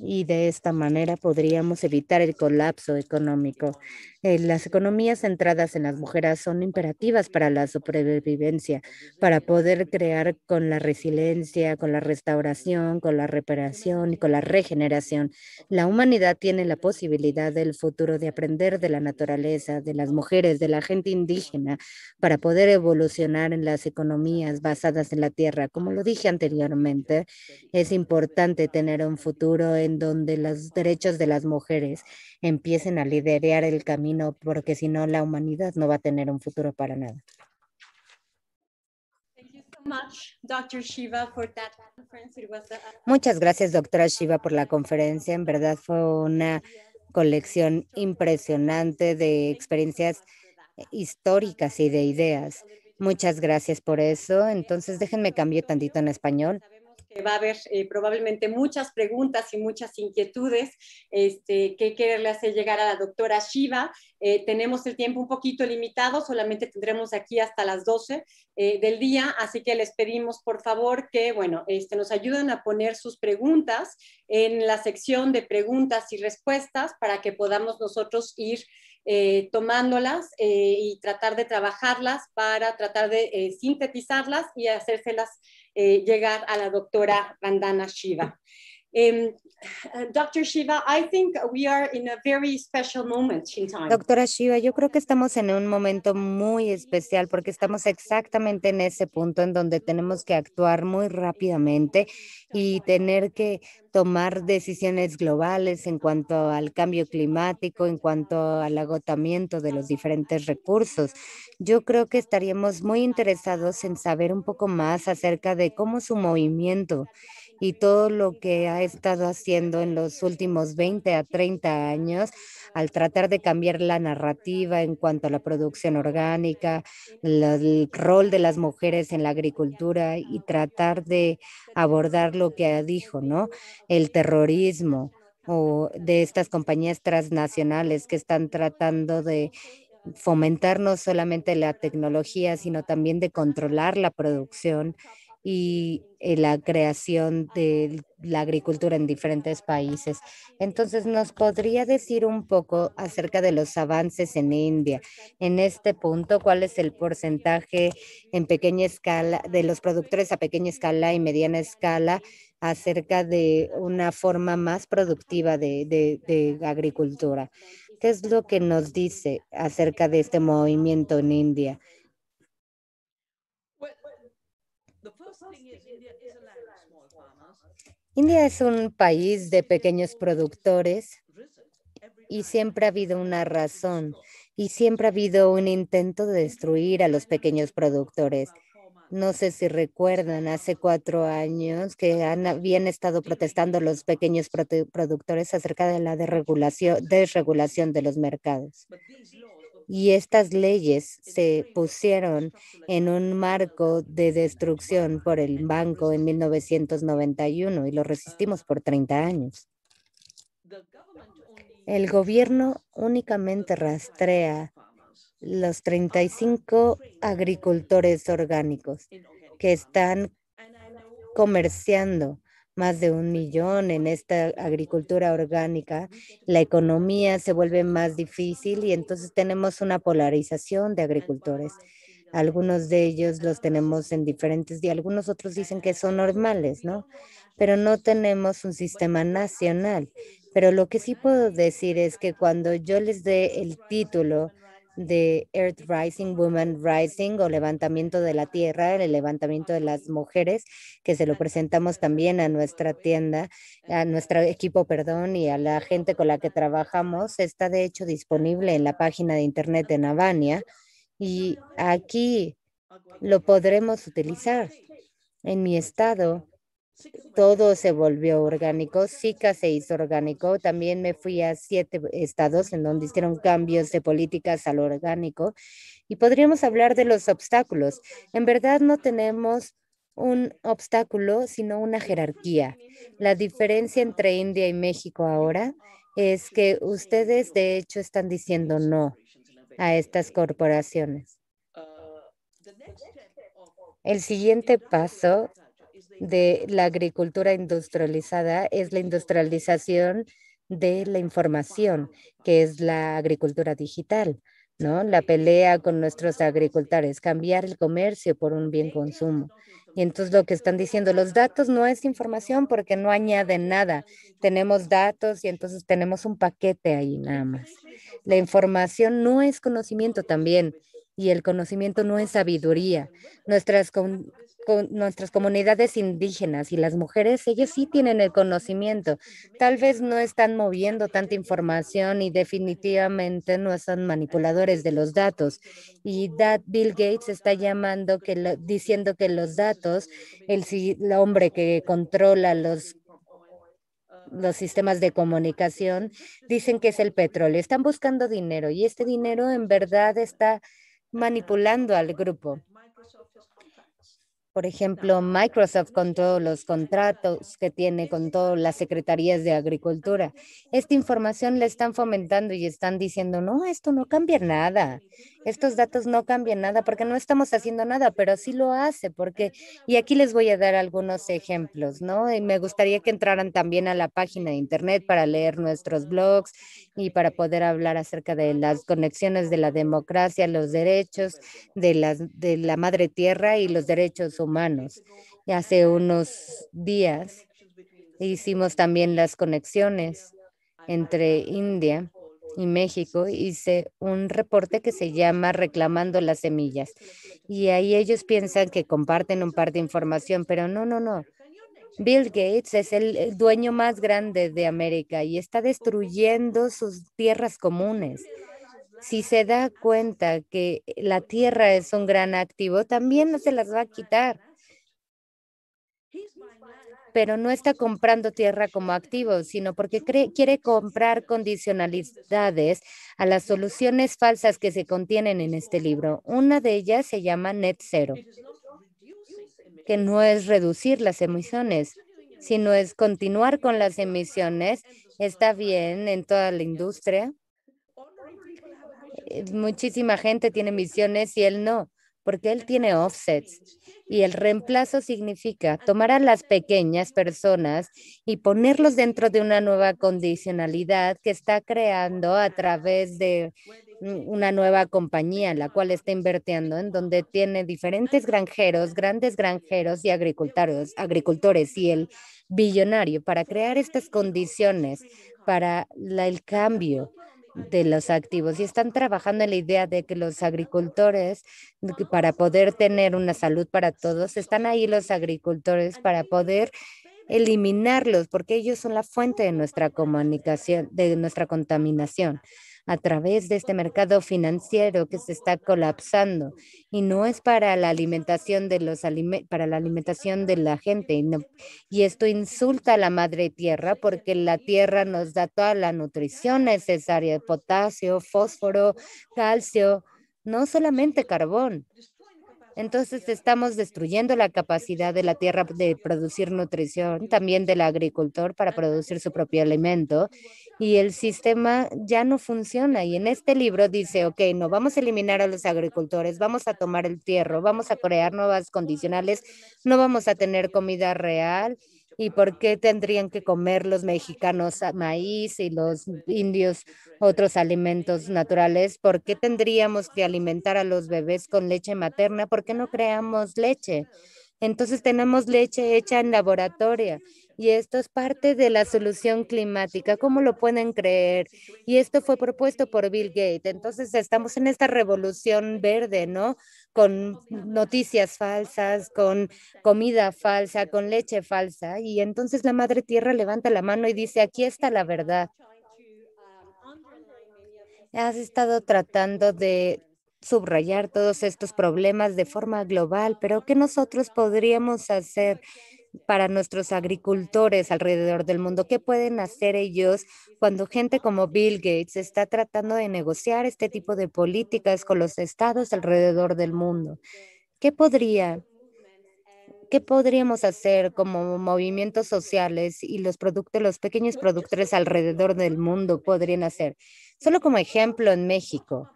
y de esta manera podríamos evitar el colapso económico. Las economías centradas en las mujeres son imperativas para la supervivencia, para poder crear con la resiliencia, con la restauración, con la reparación y con la regeneración. La humanidad tiene la posibilidad del futuro de aprender de la naturaleza, de las mujeres, de la gente indígena, para poder evolucionar en las economías basadas en la tierra. Como lo dije anteriormente, es importante tener un futuro en donde los derechos de las mujeres empiecen a liderar el camino, porque si no, la humanidad no va a tener un futuro para nada. Muchas gracias, doctora Shiva, por la conferencia. En verdad fue una colección impresionante de experiencias históricas y de ideas. Muchas gracias por eso. Entonces, déjenme cambiar tantito en español. Que va a haber probablemente muchas preguntas y muchas inquietudes que quererle hacer llegar a la doctora Shiva. Tenemos el tiempo un poquito limitado, solamente tendremos aquí hasta las 12 del día, así que les pedimos por favor que, bueno, nos ayuden a poner sus preguntas en la sección de preguntas y respuestas para que podamos nosotros ir tomándolas y tratar de trabajarlas para tratar de sintetizarlas y hacérselas llegar a la doctora Vandana Shiva. Dr. Shiva, I think we are in a very special moment in time. Doctora Shiva, yo creo que estamos en un momento muy especial porque estamos exactamente en ese punto en donde tenemos que actuar muy rápidamente y tener que tomar decisiones globales en cuanto al cambio climático, en cuanto al agotamiento de los diferentes recursos. Yo creo que estaríamos muy interesados en saber un poco más acerca de cómo su movimiento y todo lo que ha estado haciendo en los últimos 20 a 30 años al tratar de cambiar la narrativa en cuanto a la producción orgánica, el rol de las mujeres en la agricultura y tratar de abordar lo que dijo, ¿no? El terrorismo o de estas compañías transnacionales que están tratando de fomentar no solamente la tecnología, sino también de controlar la producción y la creación de la agricultura en diferentes países. Entonces, ¿nos podría decir un poco acerca de los avances en India? En este punto, ¿cuál es el porcentaje en pequeña escala de los productores a pequeña escala y mediana escala acerca de una forma más productiva de agricultura? ¿Qué es lo que nos dice acerca de este movimiento en India? India es un país de pequeños productores y siempre ha habido una razón y siempre ha habido un intento de destruir a los pequeños productores. No sé si recuerdan, hace 4 años que habían estado protestando los pequeños productores acerca de la desregulación de los mercados. Y estas leyes se pusieron en un marco de destrucción por el banco en 1991 y lo resistimos por 30 años. El gobierno únicamente rastrea los 35 agricultores orgánicos que están comerciando más de 1 millón en esta agricultura orgánica. La economía se vuelve más difícil y entonces tenemos una polarización de agricultores. Algunos de ellos los tenemos en diferentes y algunos otros dicen que son normales, ¿no? Pero no tenemos un sistema nacional. Pero lo que sí puedo decir es que cuando yo les dé el título de Earth Rising, Women Rising o levantamiento de la tierra, el levantamiento de las mujeres, que se lo presentamos también a nuestra tienda, a nuestro equipo, perdón, y a la gente con la que trabajamos, está de hecho disponible en la página de internet de Navania y aquí lo podremos utilizar. En mi estado, todo se volvió orgánico, SICA se hizo orgánico, también me fui a 7 estados en donde hicieron cambios de políticas al orgánico y podríamos hablar de los obstáculos. En verdad no tenemos un obstáculo, sino una jerarquía. La diferencia entre India y México ahora es que ustedes de hecho están diciendo no a estas corporaciones. El siguiente paso de la agricultura industrializada es la industrialización de la información, que es la agricultura digital, ¿no? La pelea con nuestros agricultores, cambiar el comercio por un bien consumo. Y entonces lo que están diciendo, los datos no es información porque no añaden nada. Tenemos datos y entonces tenemos un paquete ahí nada más. La información no es conocimiento también y el conocimiento no es sabiduría. Nuestras comunidades indígenas y las mujeres, ellos sí tienen el conocimiento. Tal vez no están moviendo tanta información y definitivamente no son manipuladores de los datos. Y Bill Gates está diciendo que los datos, el hombre que controla los sistemas de comunicación, dicen que es el petróleo. Están buscando dinero y este dinero en verdad está manipulando al grupo. Por ejemplo, Microsoft con todos los contratos que tiene con todas las secretarías de agricultura. Esta información la están fomentando y están diciendo, no, esto no cambia nada. Estos datos no cambian nada porque no estamos haciendo nada, pero sí lo hace porque, y aquí les voy a dar algunos ejemplos, ¿no? Y me gustaría que entraran también a la página de internet para leer nuestros blogs y para poder hablar acerca de las conexiones de la democracia, los derechos de la madre tierra y los derechos humanos. Y hace unos días hicimos también las conexiones entre India y México. Hice un reporte que se llama Reclamando las Semillas. Y ahí ellos piensan que comparten un par de información, pero no, no, no. Bill Gates es el dueño más grande de América y está destruyendo sus tierras comunes. Si se da cuenta que la tierra es un gran activo, también no se las va a quitar, pero no está comprando tierra como activo, sino porque quiere comprar condicionalidades a las soluciones falsas que se contienen en este libro. Una de ellas se llama Net Zero, que no es reducir las emisiones, sino es continuar con las emisiones. Está bien en toda la industria. Muchísima gente tiene emisiones y él no, porque él tiene offsets. Y el reemplazo significa tomar a las pequeñas personas y ponerlos dentro de una nueva condicionalidad que está creando a través de una nueva compañía, la cual está invirtiendo, en donde tiene diferentes granjeros, grandes granjeros y agricultores y el billonario para crear estas condiciones para el cambio de los activos y están trabajando en la idea de que los agricultores, para poder tener una salud para todos, están ahí los agricultores para poder eliminarlos, porque ellos son la fuente de nuestra comunicación, de nuestra contaminación. a través de este mercado financiero que se está colapsando y no es para la alimentación de para la alimentación de la gente. Y esto insulta a la madre tierra porque la tierra nos da toda la nutrición necesaria, potasio, fósforo, calcio, no solamente carbón. Entonces estamos destruyendo la capacidad de la tierra de producir nutrición, también del agricultor para producir su propio alimento. Y el sistema ya no funciona. Y en este libro dice, ok, no vamos a eliminar a los agricultores, vamos a tomar el tierra, vamos a crear nuevas condicionales, no vamos a tener comida real. ¿Y por qué tendrían que comer los mexicanos maíz y los indios otros alimentos naturales? ¿Por qué tendríamos que alimentar a los bebés con leche materna? ¿Por qué no creamos leche? Entonces tenemos leche hecha en laboratorio y esto es parte de la solución climática. ¿Cómo lo pueden creer? Y esto fue propuesto por Bill Gates. Entonces estamos en esta revolución verde, ¿no? Con noticias falsas, con comida falsa, con leche falsa. Y entonces la Madre Tierra levanta la mano y dice, aquí está la verdad. Has estado tratando de subrayar todos estos problemas de forma global, pero ¿qué nosotros podríamos hacer para nuestros agricultores alrededor del mundo? ¿Qué pueden hacer ellos cuando gente como Bill Gates está tratando de negociar este tipo de políticas con los estados alrededor del mundo? ¿Qué qué podríamos hacer como movimientos sociales y los pequeños productores alrededor del mundo podrían hacer? Solo como ejemplo, en México,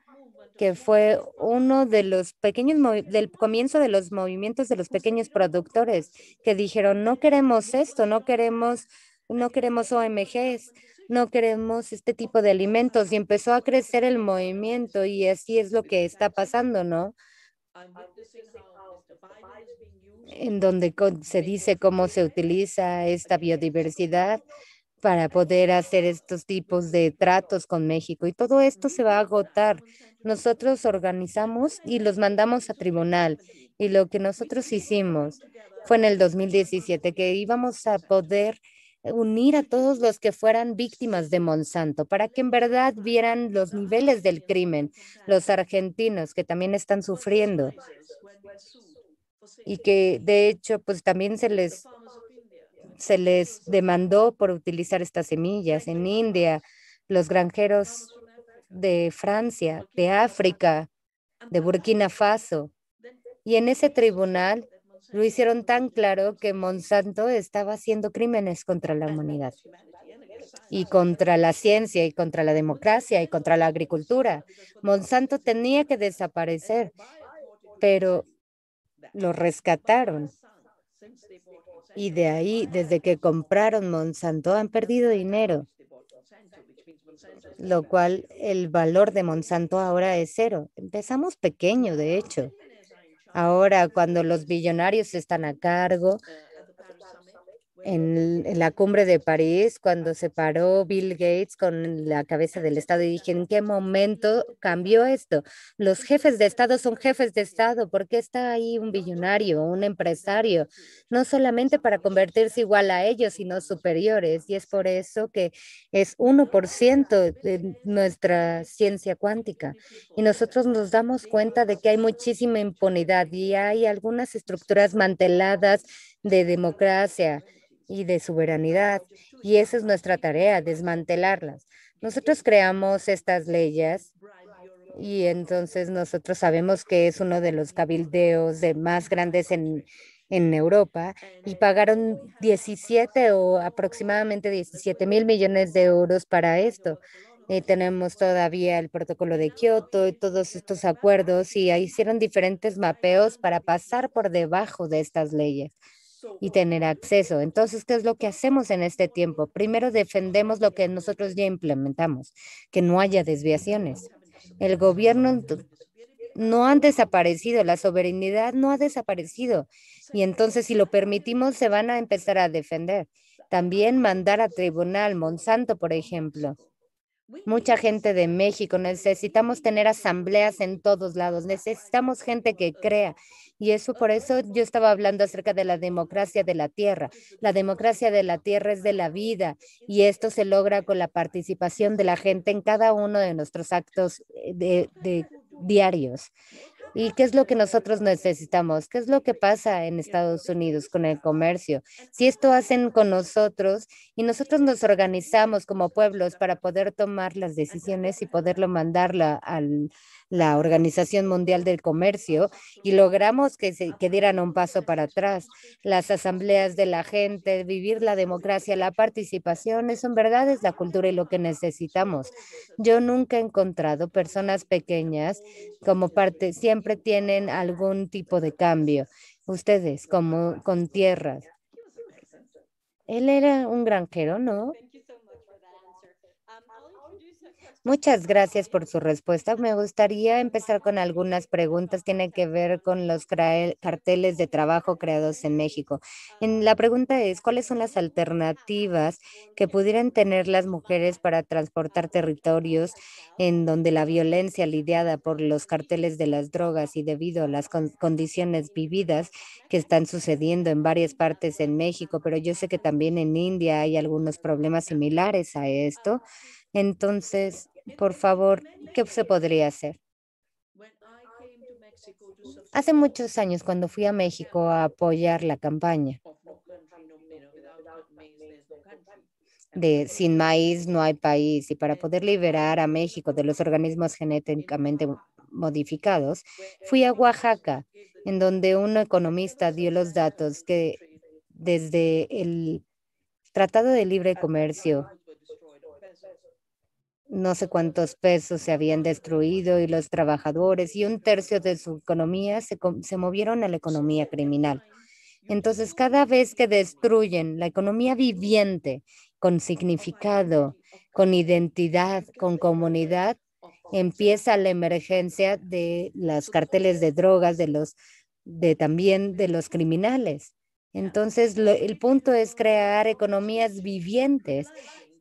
que fue uno de los del comienzo de los movimientos de los pequeños productores que dijeron, no queremos esto, no queremos OMGs, no queremos este tipo de alimentos y empezó a crecer el movimiento y así es lo que está pasando, ¿no? En donde se dice cómo se utiliza esta biodiversidad para poder hacer estos tipos de tratos con México. Y todo esto se va a agotar. Nosotros organizamos y los mandamos a tribunal. Y lo que nosotros hicimos fue en el 2017 que íbamos a poder unir a todos los que fueran víctimas de Monsanto para que en verdad vieran los niveles del crimen, los argentinos que también están sufriendo y que de hecho pues también se les demandó por utilizar estas semillas en India, los granjeros de Francia, de África, de Burkina Faso. Y en ese tribunal lo hicieron tan claro que Monsanto estaba haciendo crímenes contra la humanidad y contra la ciencia y contra la democracia y contra la agricultura. Monsanto tenía que desaparecer, pero lo rescataron. Y de ahí, desde que compraron Monsanto, han perdido dinero, lo cual el valor de Monsanto ahora es cero. Empezamos pequeño, de hecho. Ahora, cuando los billonarios están a cargo, en la cumbre de París, cuando se paró Bill Gates con la cabeza del Estado y dije, ¿en qué momento cambió esto? Los jefes de Estado son jefes de Estado. ¿Por qué está ahí un billonario, un empresario? No solamente para convertirse igual a ellos, sino superiores. Y es por eso que es 1% de nuestra ciencia cuántica. Y nosotros nos damos cuenta de que hay muchísima impunidad y hay algunas estructuras manteladas de democracia y de soberanidad. Y esa es nuestra tarea, desmantelarlas. Nosotros creamos estas leyes y entonces nosotros sabemos que es uno de los cabildeos más grandes en Europa y pagaron 17 o aproximadamente 17.000 millones de euros para esto. Tenemos todavía el protocolo de Kioto y todos estos acuerdos y hicieron diferentes mapeos para pasar por debajo de estas leyes y tener acceso. Entonces, ¿qué es lo que hacemos en este tiempo? Primero, defendemos lo que nosotros ya implementamos, que no haya desviaciones. El gobierno no han desaparecido, la soberanía no ha desaparecido. Y entonces, si lo permitimos, se van a empezar a defender. También mandar a tribunal Monsanto, por ejemplo. mucha gente de México, necesitamos tener asambleas en todos lados, necesitamos gente que crea. Y eso por eso yo estaba hablando acerca de la democracia de la tierra. La democracia de la tierra es de la vida y esto se logra con la participación de la gente en cada uno de nuestros actos de diarios. ¿Y qué es lo que nosotros necesitamos? ¿Qué es lo que pasa en Estados Unidos con el comercio? Si esto hacen con nosotros y nosotros nos organizamos como pueblos para poder tomar las decisiones y poderlo mandarla a la Organización Mundial del Comercio y logramos que dieran un paso para atrás. Las asambleas de la gente, vivir la democracia, la participación, eso en verdad es la cultura y lo que necesitamos. Yo nunca he encontrado personas pequeñas como parte, siempre tienen algún tipo de cambio. Ustedes, como con tierras. Él era un granjero, ¿no? Muchas gracias por su respuesta. Me gustaría empezar con algunas preguntas. Tiene que ver con los carteles de trabajo creados en México. La pregunta es, ¿cuáles son las alternativas que pudieran tener las mujeres para transportar territorios en donde la violencia lidiada por los carteles de las drogas y debido a las condiciones vividas que están sucediendo en varias partes en México, pero yo sé que también en India hay algunos problemas similares a esto? Entonces, por favor, ¿qué se podría hacer? Hace muchos años, cuando fui a México a apoyar la campaña de Sin maíz no hay país y para poder liberar a México de los organismos genéticamente modificados, fui a Oaxaca, en donde un economista dio los datos que desde el Tratado de Libre Comercio no sé cuántos pesos se habían destruido y los trabajadores y un tercio de su economía se movieron a la economía criminal. Entonces, cada vez que destruyen la economía viviente con significado, con identidad, con comunidad, empieza la emergencia de los carteles de drogas, también de los criminales. Entonces, el punto es crear economías vivientes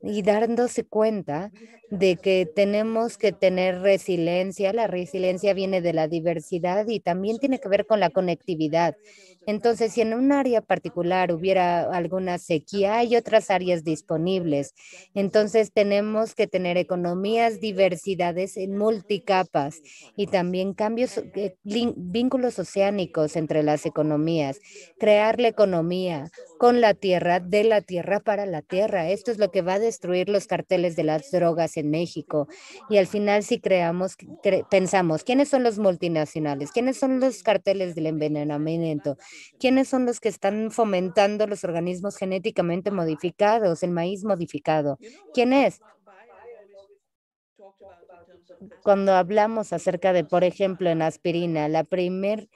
y dándose cuenta de que tenemos que tener resiliencia. La resiliencia viene de la diversidad y también tiene que ver con la conectividad. Entonces, si en un área particular hubiera alguna sequía, hay otras áreas disponibles. Entonces, tenemos que tener economías, diversidades en multicapas y también cambios, vínculos oceánicos entre las economías, crear la economía con la tierra, de la tierra para la tierra. Esto es lo que va a destruir los carteles de las drogas en México. Y al final, si pensamos, ¿quiénes son los multinacionales? ¿Quiénes son los carteles del envenenamiento? ¿Quiénes son los que están fomentando los organismos genéticamente modificados, el maíz modificado? ¿Quién es? Cuando hablamos acerca de, por ejemplo, en aspirina, la primer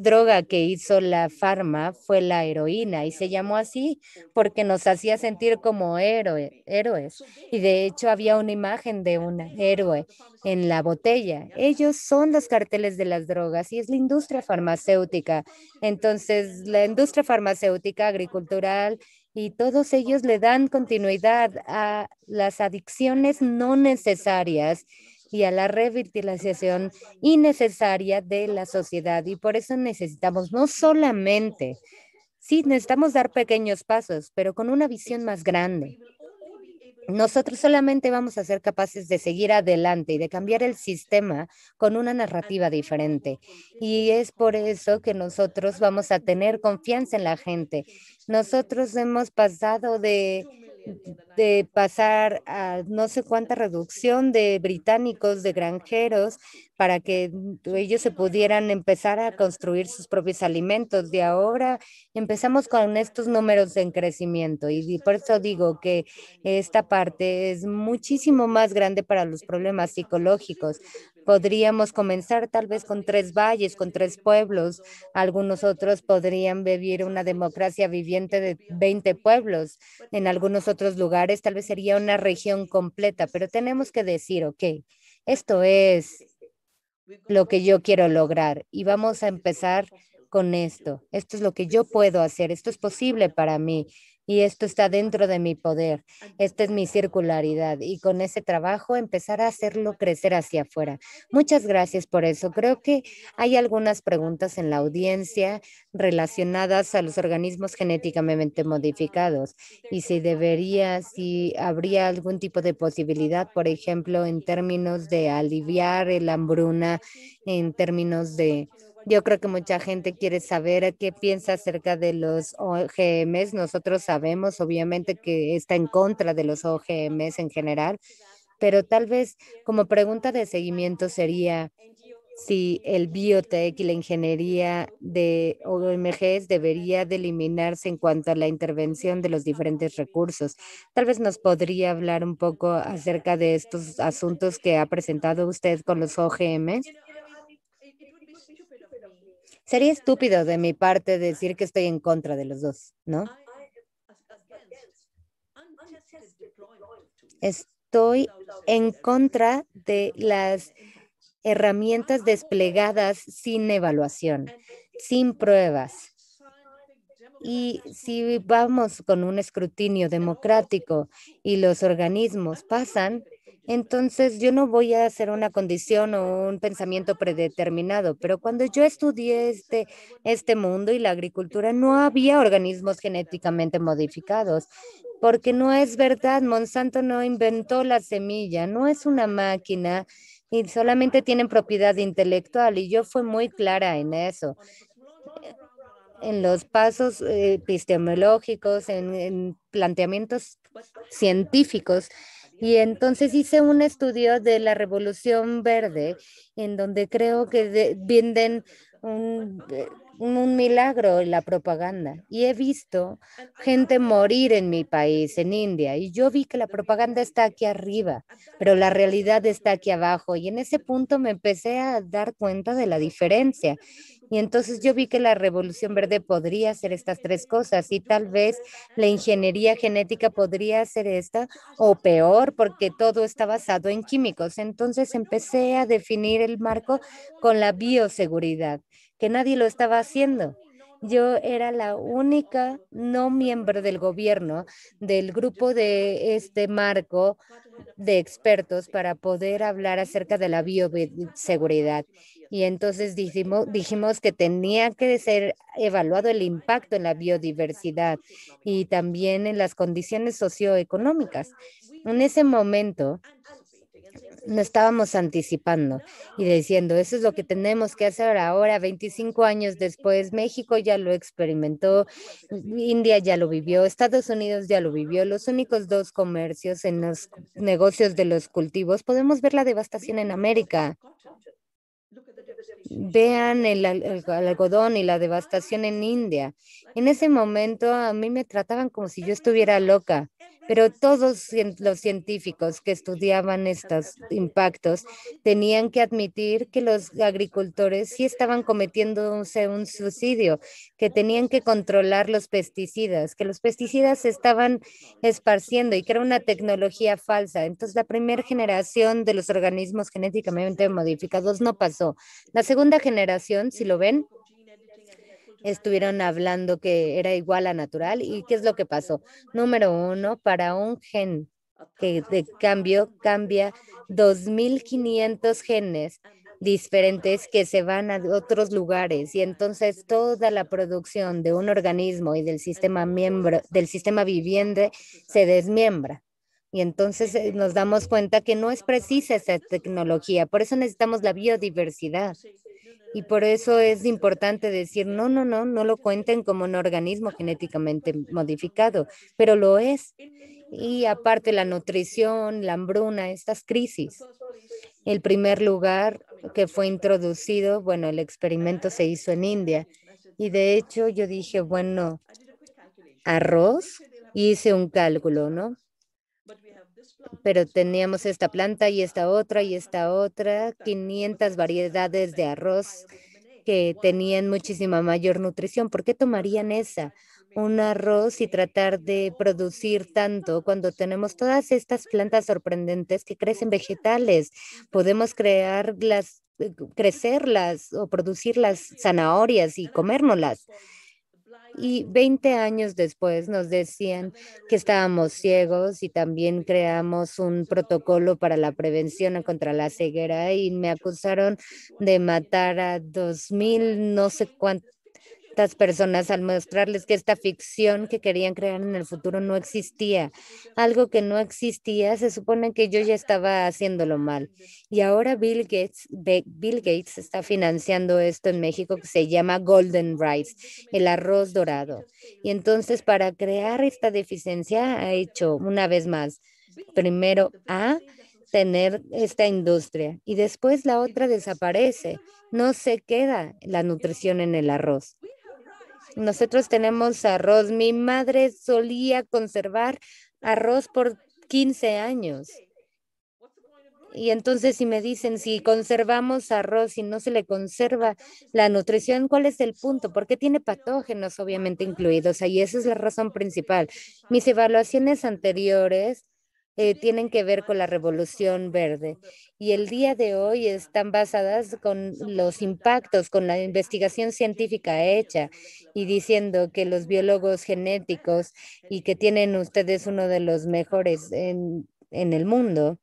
droga que hizo la farma fue la heroína y se llamó así porque nos hacía sentir como héroes. Y de hecho había una imagen de un héroe en la botella. Ellos son los carteles de las drogas y es la industria farmacéutica. Entonces, la industria farmacéutica, agricultural y todos ellos le dan continuidad a las adicciones no necesarias y a la revitalización innecesaria de la sociedad. Y por eso necesitamos no solamente, sí, necesitamos dar pequeños pasos, pero con una visión más grande. Nosotros solamente vamos a ser capaces de seguir adelante y de cambiar el sistema con una narrativa diferente. Y es por eso que nosotros vamos a tener confianza en la gente. Nosotros hemos pasado de pasar a no sé cuánta reducción de británicos, de granjeros, para que ellos se pudieran empezar a construir sus propios alimentos. De ahora empezamos con estos números en crecimiento y por eso digo que esta parte es muchísimo más grande para los problemas psicológicos. Podríamos comenzar tal vez con 3 valles, con 3 pueblos. Algunos otros podrían vivir una democracia viviente de 20 pueblos. En algunos otros lugares tal vez sería una región completa, pero tenemos que decir, ok, esto es lo que yo quiero lograr y vamos a empezar con esto. Esto es lo que yo puedo hacer. Esto es posible para mí. y esto está dentro de mi poder. Esta es mi circularidad y con ese trabajo empezar a hacerlo crecer hacia afuera. Muchas gracias por eso. Creo que hay algunas preguntas en la audiencia relacionadas a los organismos genéticamente modificados y si habría algún tipo de posibilidad, por ejemplo, en términos de aliviar la hambruna, en términos de yo creo que mucha gente quiere saber qué piensa acerca de los OGMs. Nosotros sabemos, obviamente, que está en contra de los OGMs en general, pero tal vez como pregunta de seguimiento sería si el biotech y la ingeniería de OMGs debería de eliminarse en cuanto a la intervención de los diferentes recursos. Tal vez nos podría hablar un poco acerca de estos asuntos que ha presentado usted con los OGMs. Sería estúpido de mi parte decir que estoy en contra de los dos, ¿no? Estoy en contra de las herramientas desplegadas sin evaluación, sin pruebas. Y si vamos con un escrutinio democrático y los organismos pasan, entonces yo no voy a hacer una condición o un pensamiento predeterminado, pero cuando yo estudié este mundo y la agricultura, no había organismos genéticamente modificados, porque no es verdad, Monsanto no inventó la semilla, no es una máquina y solamente tienen propiedad intelectual y yo fui muy clara en eso en los pasos epistemológicos, en planteamientos científicos. Y entonces hice un estudio de la Revolución Verde, en donde creo que venden un milagro en la propaganda. Y he visto gente morir en mi país, en India, y yo vi que la propaganda está aquí arriba, pero la realidad está aquí abajo. Y en ese punto me empecé a dar cuenta de la diferencia. Y entonces yo vi que la revolución verde podría hacer estas tres cosas y tal vez la ingeniería genética podría hacer esta o peor porque todo está basado en químicos. Entonces empecé a definir el marco con la bioseguridad, que nadie lo estaba haciendo. Yo era la única no miembro del gobierno del grupo de este marco de expertos para poder hablar acerca de la bioseguridad. Y entonces dijimos que tenía que ser evaluado el impacto en la biodiversidad y también en las condiciones socioeconómicas. En ese momento no estábamos anticipando y diciendo, eso es lo que tenemos que hacer ahora, 25 años después, México ya lo experimentó, India ya lo vivió, Estados Unidos ya lo vivió, los únicos dos comercios en los negocios de los cultivos, podemos ver la devastación en América. Vean el algodón y la devastación en India. En ese momento a mí me trataban como si yo estuviera loca, pero todos los científicos que estudiaban estos impactos tenían que admitir que los agricultores sí estaban cometiendo un suicidio, que tenían que controlar los pesticidas, que los pesticidas se estaban esparciendo y que era una tecnología falsa. Entonces la primera generación de los organismos genéticamente modificados no pasó. La segunda generación, si lo ven, estuvieron hablando que era igual a natural. ¿Y qué es lo que pasó? Número uno, para un gen que de cambio cambia 2.500 genes diferentes que se van a otros lugares y entonces toda la producción de un organismo y del sistema miembro, del sistema viviente se desmiembra. Y entonces nos damos cuenta que no es precisa esa tecnología, por eso necesitamos la biodiversidad. Y por eso es importante decir, no, no, no, no lo cuenten como un organismo genéticamente modificado, pero lo es. Y aparte la nutrición, la hambruna, estas crisis. El primer lugar que fue introducido, bueno, el experimento se hizo en India. Y de hecho yo dije, bueno, arroz, y hice un cálculo, ¿no? Pero teníamos esta planta y esta otra, 500 variedades de arroz que tenían muchísima mayor nutrición. ¿Por qué tomarían esa? Un arroz y tratar de producir tanto cuando tenemos todas estas plantas sorprendentes que crecen vegetales. Podemos crecerlas o producir las zanahorias y comérnoslas. Y 20 años después nos decían que estábamos ciegos y también creamos un protocolo para la prevención contra la ceguera y me acusaron de matar a 2000, no sé cuántas personas al mostrarles que esta ficción que querían crear en el futuro no existía. Algo que no existía, se supone que yo ya estaba haciéndolo mal. Y ahora Bill Gates está financiando esto en México que se llama Golden Rice, el arroz dorado. Y entonces para crear esta deficiencia ha hecho una vez más, primero a tener esta industria y después la otra desaparece. No se queda la nutrición en el arroz. Nosotros tenemos arroz. Mi madre solía conservar arroz por 15 años. Y entonces si me dicen, si conservamos arroz y no se le conserva la nutrición, ¿cuál es el punto? Porque tiene patógenos obviamente incluidos ahí. Esa es la razón principal. Mis evaluaciones anteriores tienen que ver con la revolución verde y el día de hoy están basadas con los impactos, con la investigación científica hecha y diciendo que los biólogos genéticos y que tienen ustedes uno de los mejores en el mundo.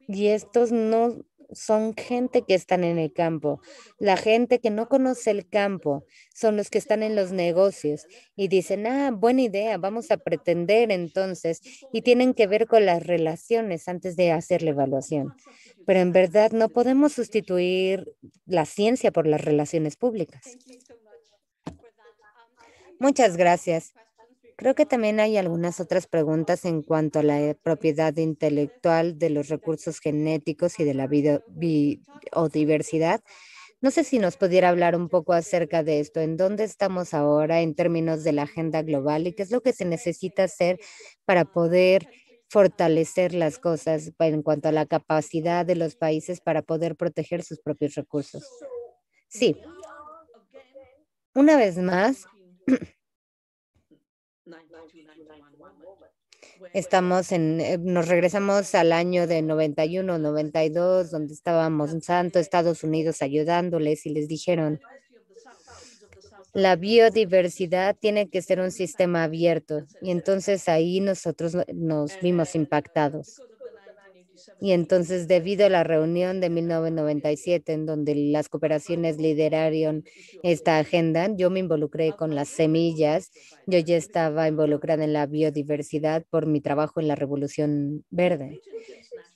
Y estos no son gente que están en el campo. La gente que no conoce el campo son los que están en los negocios y dicen, buena idea, vamos a pretender entonces. Y tienen que ver con las relaciones antes de hacer la evaluación. Pero en verdad no podemos sustituir la ciencia por las relaciones públicas. Muchas gracias. Creo que también hay algunas otras preguntas en cuanto a la propiedad intelectual de los recursos genéticos y de la biodiversidad. No sé si nos pudiera hablar un poco acerca de esto, en dónde estamos ahora en términos de la agenda global y qué es lo que se necesita hacer para poder fortalecer las cosas en cuanto a la capacidad de los países para poder proteger sus propios recursos. Sí, una vez más. Nos regresamos al año de 91, 92, donde estábamos en Santo Estados Unidos ayudándoles y les dijeron, la biodiversidad tiene que ser un sistema abierto. Y entonces ahí nosotros nos vimos impactados. Y entonces, debido a la reunión de 1997, en donde las cooperaciones lideraron esta agenda, yo me involucré con las semillas. Yo ya estaba involucrada en la biodiversidad por mi trabajo en la Revolución Verde.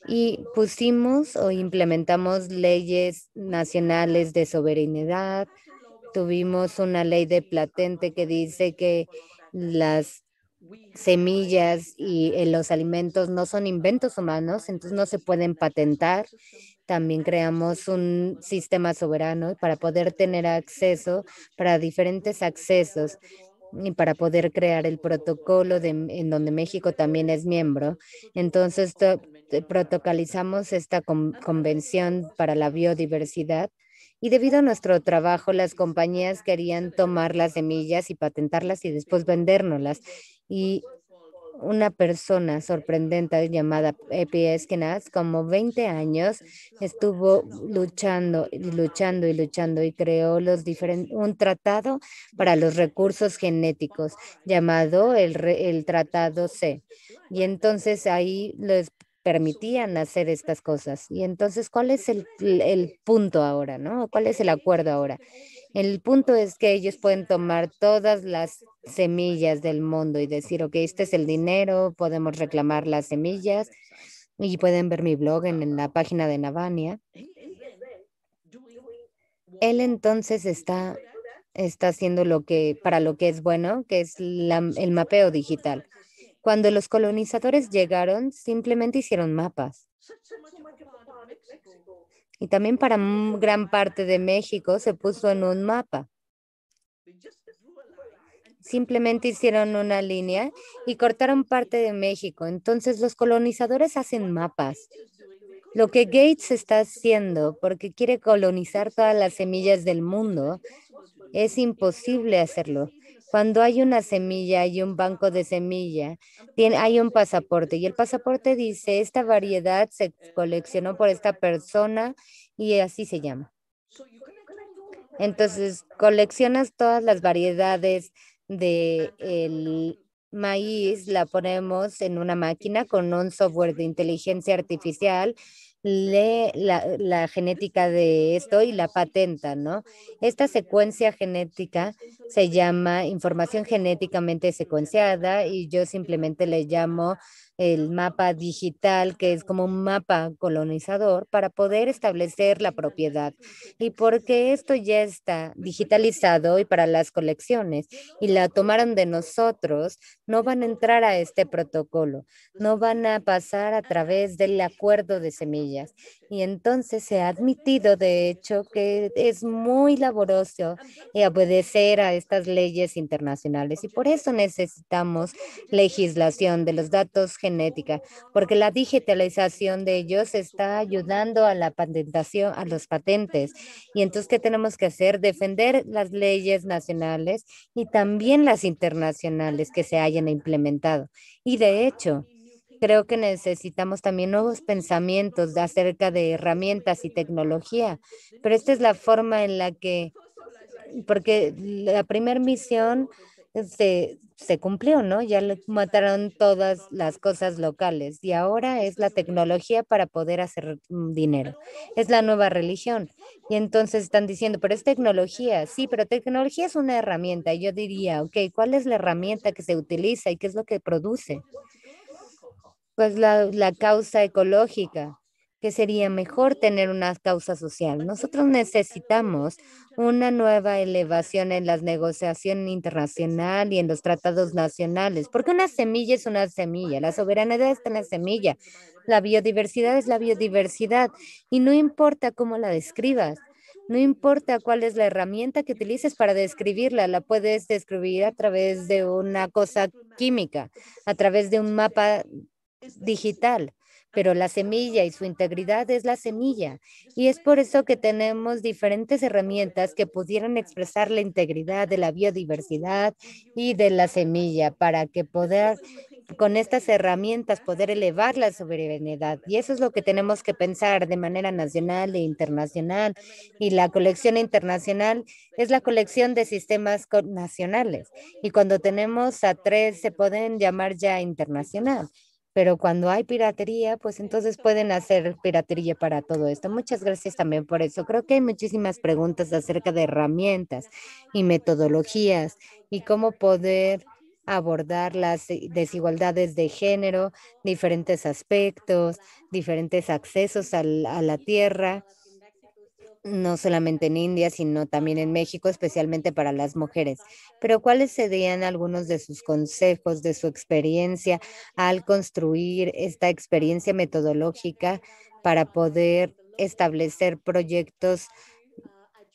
Y pusimos o implementamos leyes nacionales de soberanía. Tuvimos una ley de patente que dice que las semillas y los alimentos no son inventos humanos, entonces no se pueden patentar. También creamos un sistema soberano para poder tener acceso para diferentes accesos y para poder crear el protocolo en donde México también es miembro. Entonces, protocolizamos esta convención para la biodiversidad y debido a nuestro trabajo, las compañías querían tomar las semillas y patentarlas y después vendérnoslas. Y una persona sorprendente llamada Epi Eskenazi, como 20 años, estuvo luchando y luchando y luchando y creó un tratado para los recursos genéticos llamado el Tratado C. Y entonces ahí les permitían hacer estas cosas. Y entonces, ¿cuál es el punto ahora, no? ¿Cuál es el acuerdo ahora? El punto es que ellos pueden tomar todas las semillas del mundo y decir, ok, este es el dinero, podemos reclamar las semillas y pueden ver mi blog en la página de Navania. Él entonces está haciendo para lo que es bueno, que es el mapeo digital. Cuando los colonizadores llegaron, simplemente hicieron mapas. Y también para gran parte de México se puso en un mapa. Simplemente hicieron una línea y cortaron parte de México. Entonces los colonizadores hacen mapas. Lo que Gates está haciendo, porque quiere colonizar todas las semillas del mundo, es imposible hacerlo. Cuando hay una semilla, hay un banco de semilla, hay un pasaporte y el pasaporte dice, esta variedad se coleccionó por esta persona y así se llama. Entonces, coleccionas todas las variedades de el maíz, la ponemos en una máquina con un software de inteligencia artificial, lee la genética de esto y la patenta, ¿no? Esta secuencia genética se llama información genéticamente secuenciada y yo simplemente le llamo el mapa digital, que es como un mapa colonizador para poder establecer la propiedad. Y porque esto ya está digitalizado y para las colecciones y la tomaron de nosotros, no van a entrar a este protocolo, no van a pasar a través del acuerdo de semillas. Y entonces se ha admitido, de hecho, que es muy laboroso obedecer a estas leyes internacionales y por eso necesitamos legislación de los datos genética, porque la digitalización de ellos está ayudando a la patentación, a los patentes. Y entonces, ¿qué tenemos que hacer? Defender las leyes nacionales y también las internacionales que se hayan implementado. Y de hecho, creo que necesitamos también nuevos pensamientos acerca de herramientas y tecnología, pero esta es la forma en la que porque la primera misión se cumplió, ¿no? Ya le mataron todas las cosas locales y ahora es la tecnología para poder hacer dinero. Es la nueva religión. Y entonces están diciendo, pero es tecnología. Sí, pero tecnología es una herramienta. Y yo diría, ok, ¿cuál es la herramienta que se utiliza y qué es lo que produce? Pues la causa ecológica, que sería mejor tener una causa social. Nosotros necesitamos una nueva elevación en la negociación internacional y en los tratados nacionales, porque una semilla es una semilla, la soberanía está en la semilla, la biodiversidad es la biodiversidad y no importa cómo la describas. No importa cuál es la herramienta que utilices para describirla, la puedes describir a través de una cosa química, a través de un mapa digital, pero la semilla y su integridad es la semilla. Y es por eso que tenemos diferentes herramientas que pudieran expresar la integridad de la biodiversidad y de la semilla para que poder con estas herramientas poder elevar la soberanía. Y eso es lo que tenemos que pensar de manera nacional e internacional. Y la colección internacional es la colección de sistemas nacionales. Y cuando tenemos a tres, se pueden llamar ya internacional. Pero cuando hay piratería, pues entonces pueden hacer piratería para todo esto. Muchas gracias también por eso. Creo que hay muchísimas preguntas acerca de herramientas y metodologías y cómo poder abordar las desigualdades de género, diferentes aspectos, diferentes accesos a la tierra, no solamente en India, sino también en México, especialmente para las mujeres. Pero ¿cuáles serían algunos de sus consejos, de su experiencia al construir esta experiencia metodológica para poder establecer proyectos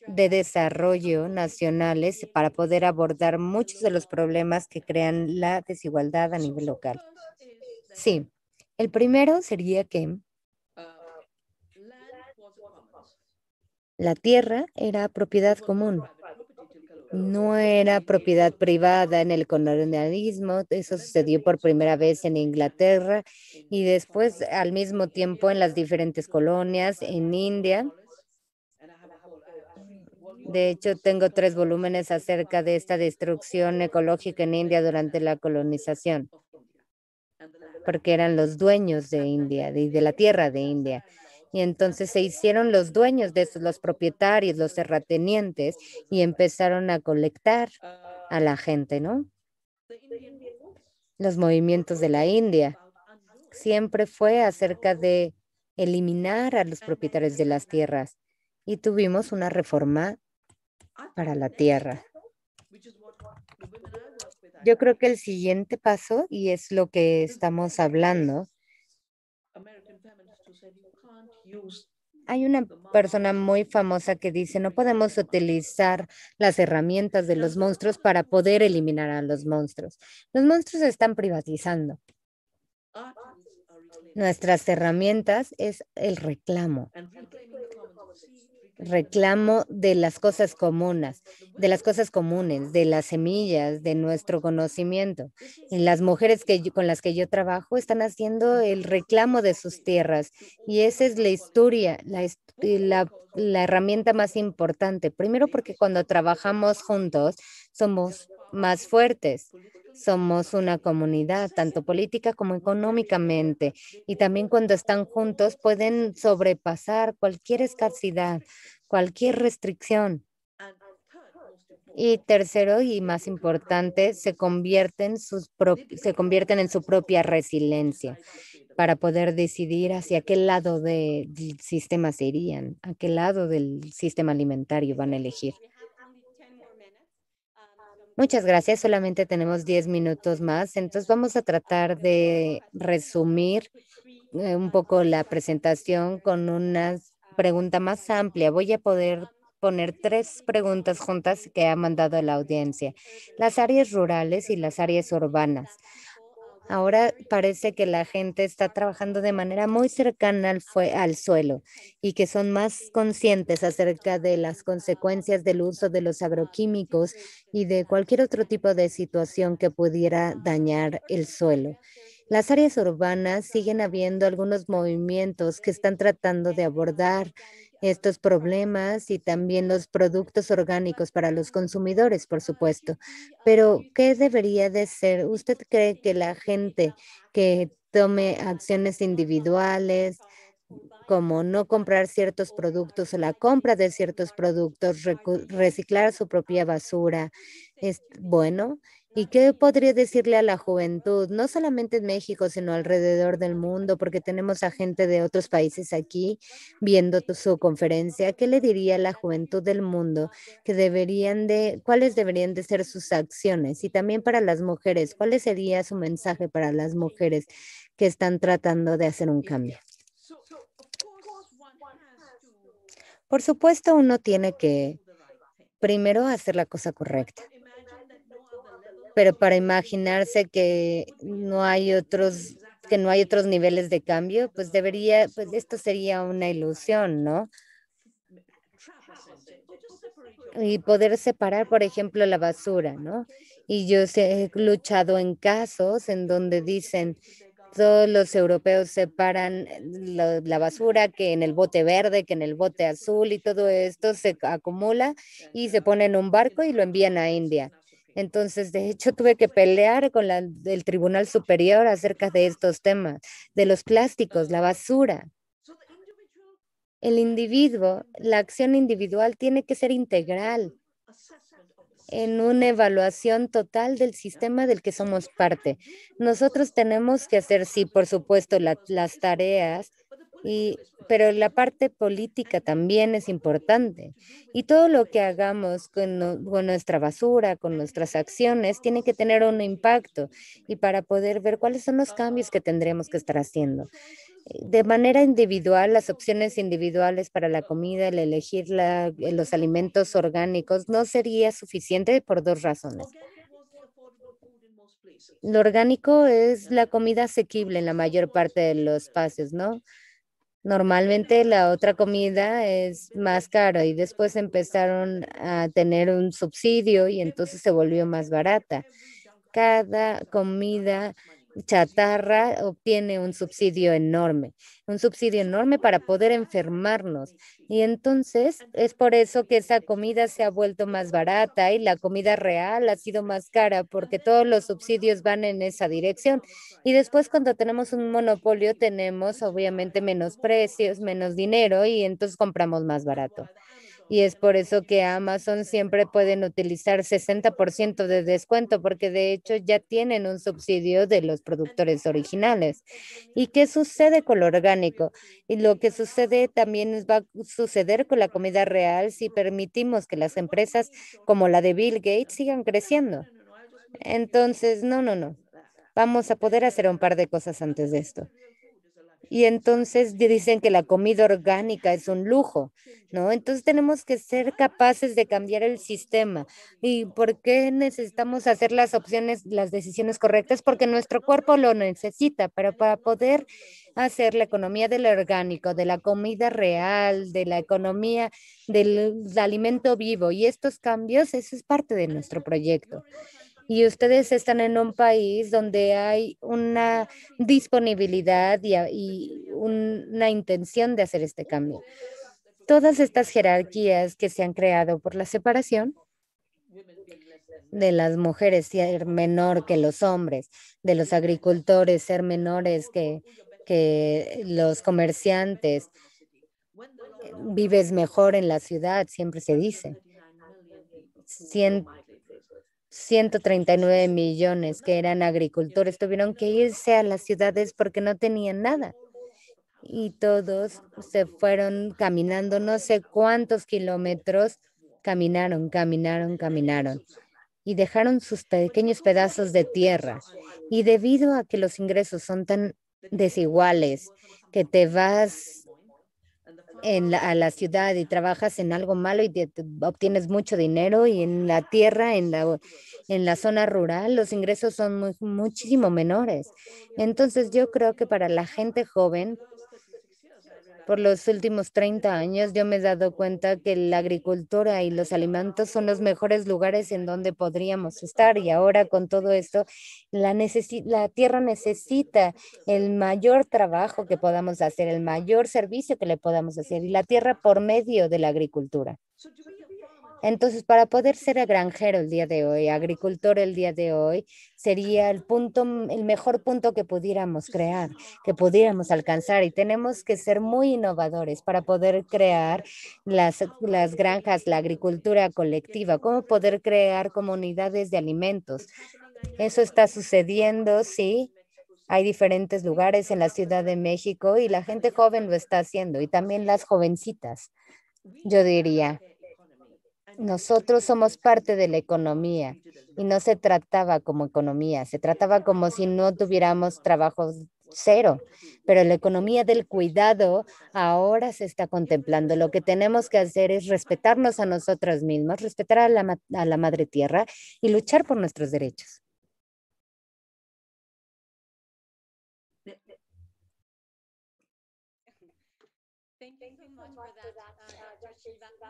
de desarrollo nacionales para poder abordar muchos de los problemas que crean la desigualdad a nivel local? Sí, el primero sería que la tierra era propiedad común. No era propiedad privada en el colonialismo. Eso sucedió por primera vez en Inglaterra y después al mismo tiempo en las diferentes colonias en India. De hecho, tengo 3 volúmenes acerca de esta destrucción ecológica en India durante la colonización, porque eran los dueños de India, de la tierra de India. Y entonces se hicieron los dueños de estos, los propietarios, los terratenientes, y empezaron a colectar a la gente, ¿no? Los movimientos de la India siempre fue acerca de eliminar a los propietarios de las tierras y tuvimos una reforma para la tierra. Yo creo que el siguiente paso, y es lo que estamos hablando, hay una persona muy famosa que dice, no podemos utilizar las herramientas de los monstruos para poder eliminar a los monstruos. Los monstruos se están privatizando. Nuestras herramientas es el reclamo de las cosas comunes, de las semillas, de nuestro conocimiento. Y las mujeres con las que yo trabajo están haciendo el reclamo de sus tierras. Y esa es la historia, la la herramienta más importante. Primero porque cuando trabajamos juntos somos más fuertes. Somos una comunidad, tanto política como económicamente. Y también cuando están juntos pueden sobrepasar cualquier escasidad, cualquier restricción. Y tercero y más importante, se convierten en su propia resiliencia para poder decidir hacia qué lado del sistema se irían, a qué lado del sistema alimentario van a elegir. Muchas gracias, solamente tenemos 10 minutos más, entonces vamos a tratar de resumir un poco la presentación con una pregunta más amplia. Voy a poder poner tres preguntas juntas que ha mandado la audiencia. Las áreas rurales y las áreas urbanas. Ahora parece que la gente está trabajando de manera muy cercana al suelo y que son más conscientes acerca de las consecuencias del uso de los agroquímicos y de cualquier otro tipo de situación que pudiera dañar el suelo. Las áreas urbanas siguen habiendo algunos movimientos que están tratando de abordar estos problemas y también los productos orgánicos para los consumidores, por supuesto. Pero, ¿qué debería de ser? ¿Usted cree que la gente que tome acciones individuales, como no comprar ciertos productos o la compra de ciertos productos, reciclar su propia basura, es bueno? ¿Y qué podría decirle a la juventud, no solamente en México, sino alrededor del mundo, porque tenemos a gente de otros países aquí viendo su conferencia? ¿Qué le diría a la juventud del mundo cuáles deberían de ser sus acciones? Y también para las mujeres, ¿cuál sería su mensaje para las mujeres que están tratando de hacer un cambio? Por supuesto, uno tiene que primero hacer la cosa correcta, pero para imaginarse que no hay otros niveles de cambio, pues esto sería una ilusión, ¿no? Y poder separar, por ejemplo, la basura, ¿no? Y he luchado en casos en donde dicen, todos los europeos separan la basura que en el bote verde, que en el bote azul y todo esto se acumula y se pone en un barco y lo envían a India. Entonces, de hecho, tuve que pelear con el Tribunal Superior acerca de estos temas, de los plásticos, la basura. El individuo, la acción individual tiene que ser integral en una evaluación total del sistema del que somos parte. Nosotros tenemos que hacer, sí, por supuesto, las tareas, pero la parte política también es importante. Y todo lo que hagamos con nuestra basura, con nuestras acciones, tiene que tener un impacto y para poder ver cuáles son los cambios que tendremos que estar haciendo. De manera individual, las opciones individuales para la comida, el elegir los alimentos orgánicos, no sería suficiente por dos razones. Lo orgánico es la comida asequible en la mayor parte de los espacios, ¿no? Normalmente la otra comida es más cara y después empezaron a tener un subsidio y entonces se volvió más barata. Cada comida chatarra obtiene un subsidio enorme para poder enfermarnos. Y entonces es por eso que esa comida se ha vuelto más barata y la comida real ha sido más cara porque todos los subsidios van en esa dirección. Y después cuando tenemos un monopolio tenemos obviamente menos precios, menos dinero y entonces compramos más barato. Y es por eso que Amazon siempre pueden utilizar 60% de descuento, porque de hecho ya tienen un subsidio de los productores originales. ¿Y qué sucede con lo orgánico? Y lo que sucede también va a suceder con la comida real si permitimos que las empresas como la de Bill Gates sigan creciendo. Entonces, no. Vamos a poder hacer un par de cosas antes de esto. Y entonces dicen que la comida orgánica es un lujo, ¿no? Entonces tenemos que ser capaces de cambiar el sistema. ¿Y por qué necesitamos hacer las decisiones correctas? Porque nuestro cuerpo lo necesita, pero para poder hacer la economía del orgánico, de la comida real, de la economía del alimento vivo y estos cambios, eso es parte de nuestro proyecto. Y ustedes están en un país donde hay una disponibilidad y una intención de hacer este cambio. todas estas jerarquías que se han creado por la separación de las mujeres ser menor que los hombres, de los agricultores ser menores que los comerciantes. Vives mejor en la ciudad, siempre se dice. 139 millones que eran agricultores tuvieron que irse a las ciudades porque no tenían nada. Y todos se fueron caminando no sé cuántos kilómetros, caminaron y dejaron sus pequeños pedazos de tierra. Y debido a que los ingresos son tan desiguales, que te vas a la ciudad y trabajas en algo malo y te obtienes mucho dinero y en la tierra, en la zona rural, los ingresos son muchísimo menores. Entonces yo creo que para la gente joven, por los últimos 30 años, yo me he dado cuenta que la agricultura y los alimentos son los mejores lugares en donde podríamos estar. Y ahora con todo esto, la tierra necesita el mayor trabajo que podamos hacer, el mayor servicio que le podamos hacer, y la tierra por medio de la agricultura. Entonces, para poder ser granjero el día de hoy, agricultor el día de hoy, sería el mejor punto que pudiéramos crear, que pudiéramos alcanzar. Y tenemos que ser muy innovadores para poder crear las granjas, la agricultura colectiva, cómo poder crear comunidades de alimentos. Eso está sucediendo, sí. Hay diferentes lugares en la Ciudad de México y la gente joven lo está haciendo y también las jovencitas, yo diría. Nosotros somos parte de la economía y no se trataba como economía, se trataba como si no tuviéramos trabajo cero, pero la economía del cuidado ahora se está contemplando. Lo que tenemos que hacer es respetarnos a nosotros mismos, respetar a a la madre tierra y luchar por nuestros derechos.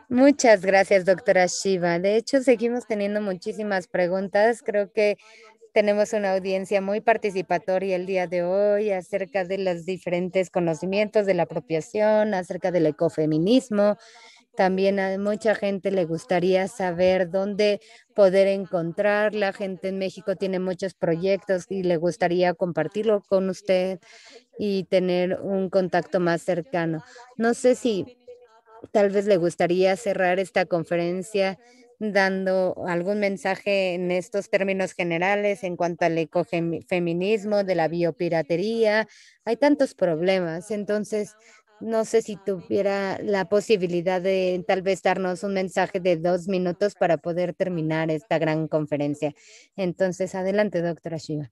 Muchas gracias, doctora Shiva. De hecho, seguimos teniendo muchísimas preguntas. Creo que tenemos una audiencia muy participatoria el día de hoy acerca de los diferentes conocimientos de la apropiación, acerca del ecofeminismo. También a mucha gente le gustaría saber dónde poder encontrar. La gente en México tiene muchos proyectos y le gustaría compartirlo con usted y tener un contacto más cercano. No sé si tal vez le gustaría cerrar esta conferencia dando algún mensaje en estos términos generales en cuanto al ecofeminismo, de la biopiratería. Hay tantos problemas, entonces no sé si tuviera la posibilidad de tal vez darnos un mensaje de 2 minutos para poder terminar esta gran conferencia. Entonces, adelante, doctora Shiva.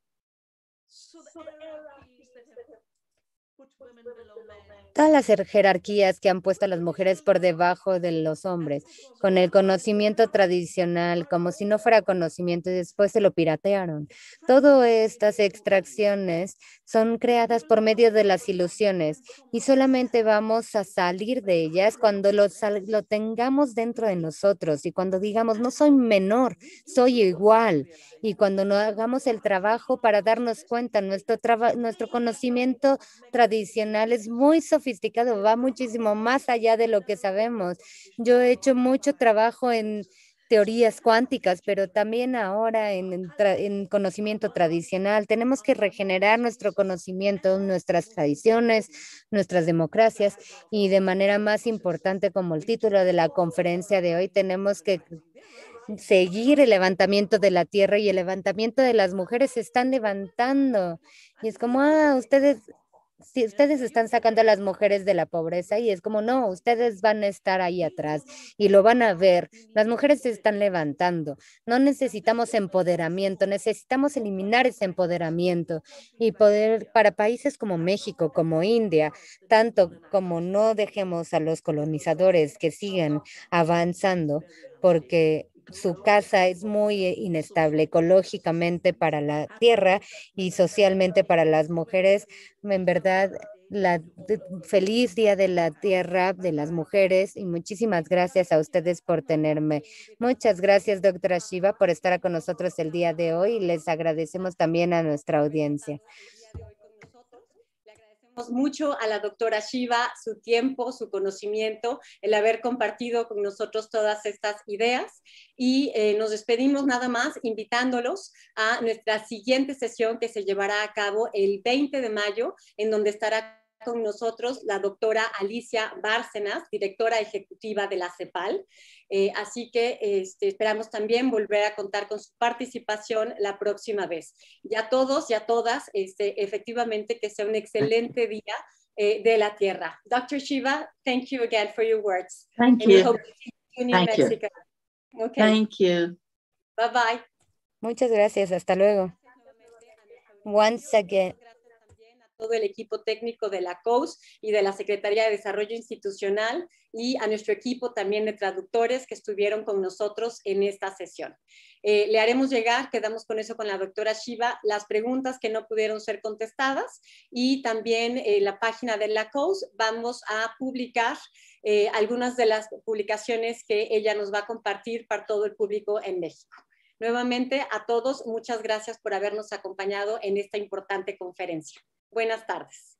Todas las jerarquías que han puesto a las mujeres por debajo de los hombres, con el conocimiento tradicional, como si no fuera conocimiento, y después se lo piratearon. Todas estas extracciones son creadas por medio de las ilusiones y solamente vamos a salir de ellas cuando lo tengamos dentro de nosotros y cuando digamos, no soy menor, soy igual. Y cuando no hagamos el trabajo para darnos cuenta, nuestro conocimiento tradicional es muy sofisticado, va muchísimo más allá de lo que sabemos. Yo he hecho mucho trabajo en teorías cuánticas, pero también ahora en conocimiento tradicional. Tenemos que regenerar nuestro conocimiento, nuestras tradiciones, nuestras democracias y de manera más importante, como el título de la conferencia de hoy, tenemos que seguir el levantamiento de la tierra y el levantamiento de las mujeres se están levantando. Y es como, ustedes, si ustedes están sacando a las mujeres de la pobreza y es como, no, ustedes van a estar ahí atrás y lo van a ver. Las mujeres se están levantando. No necesitamos empoderamiento, necesitamos eliminar ese empoderamiento y poder para países como México, como India, tanto como no dejemos a los colonizadores que sigan avanzando, porque su casa es muy inestable ecológicamente para la tierra y socialmente para las mujeres. En verdad, feliz Día de la Tierra de las Mujeres y muchísimas gracias a ustedes por tenerme. Muchas gracias, doctora Shiva, por estar con nosotros el día de hoy y les agradecemos también a nuestra audiencia. mucho a la doctora Shiva, su tiempo, su conocimiento, el haber compartido con nosotros todas estas ideas y nos despedimos nada más invitándolos a nuestra siguiente sesión que se llevará a cabo el 20 de mayo, en donde estará con nosotros la doctora Alicia Bárcenas, directora ejecutiva de la CEPAL. Así que esperamos también volver a contar con su participación la próxima vez. Y a todos y a todas, efectivamente que sea un excelente día de la Tierra. Dr. Shiva, thank you again for your words. Thank and you. We hope to see you in Thank Mexico. You. Okay. Thank you. Bye-bye. Muchas gracias. Hasta luego. Once again. Todo el equipo técnico de la COUS y de la Secretaría de Desarrollo Institucional y a nuestro equipo también de traductores que estuvieron con nosotros en esta sesión. Le haremos llegar, quedamos con eso con la doctora Shiva, las preguntas que no pudieron ser contestadas y también en la página de la COUS vamos a publicar algunas de las publicaciones que ella nos va a compartir para todo el público en México. Nuevamente a todos, muchas gracias por habernos acompañado en esta importante conferencia. Buenas tardes.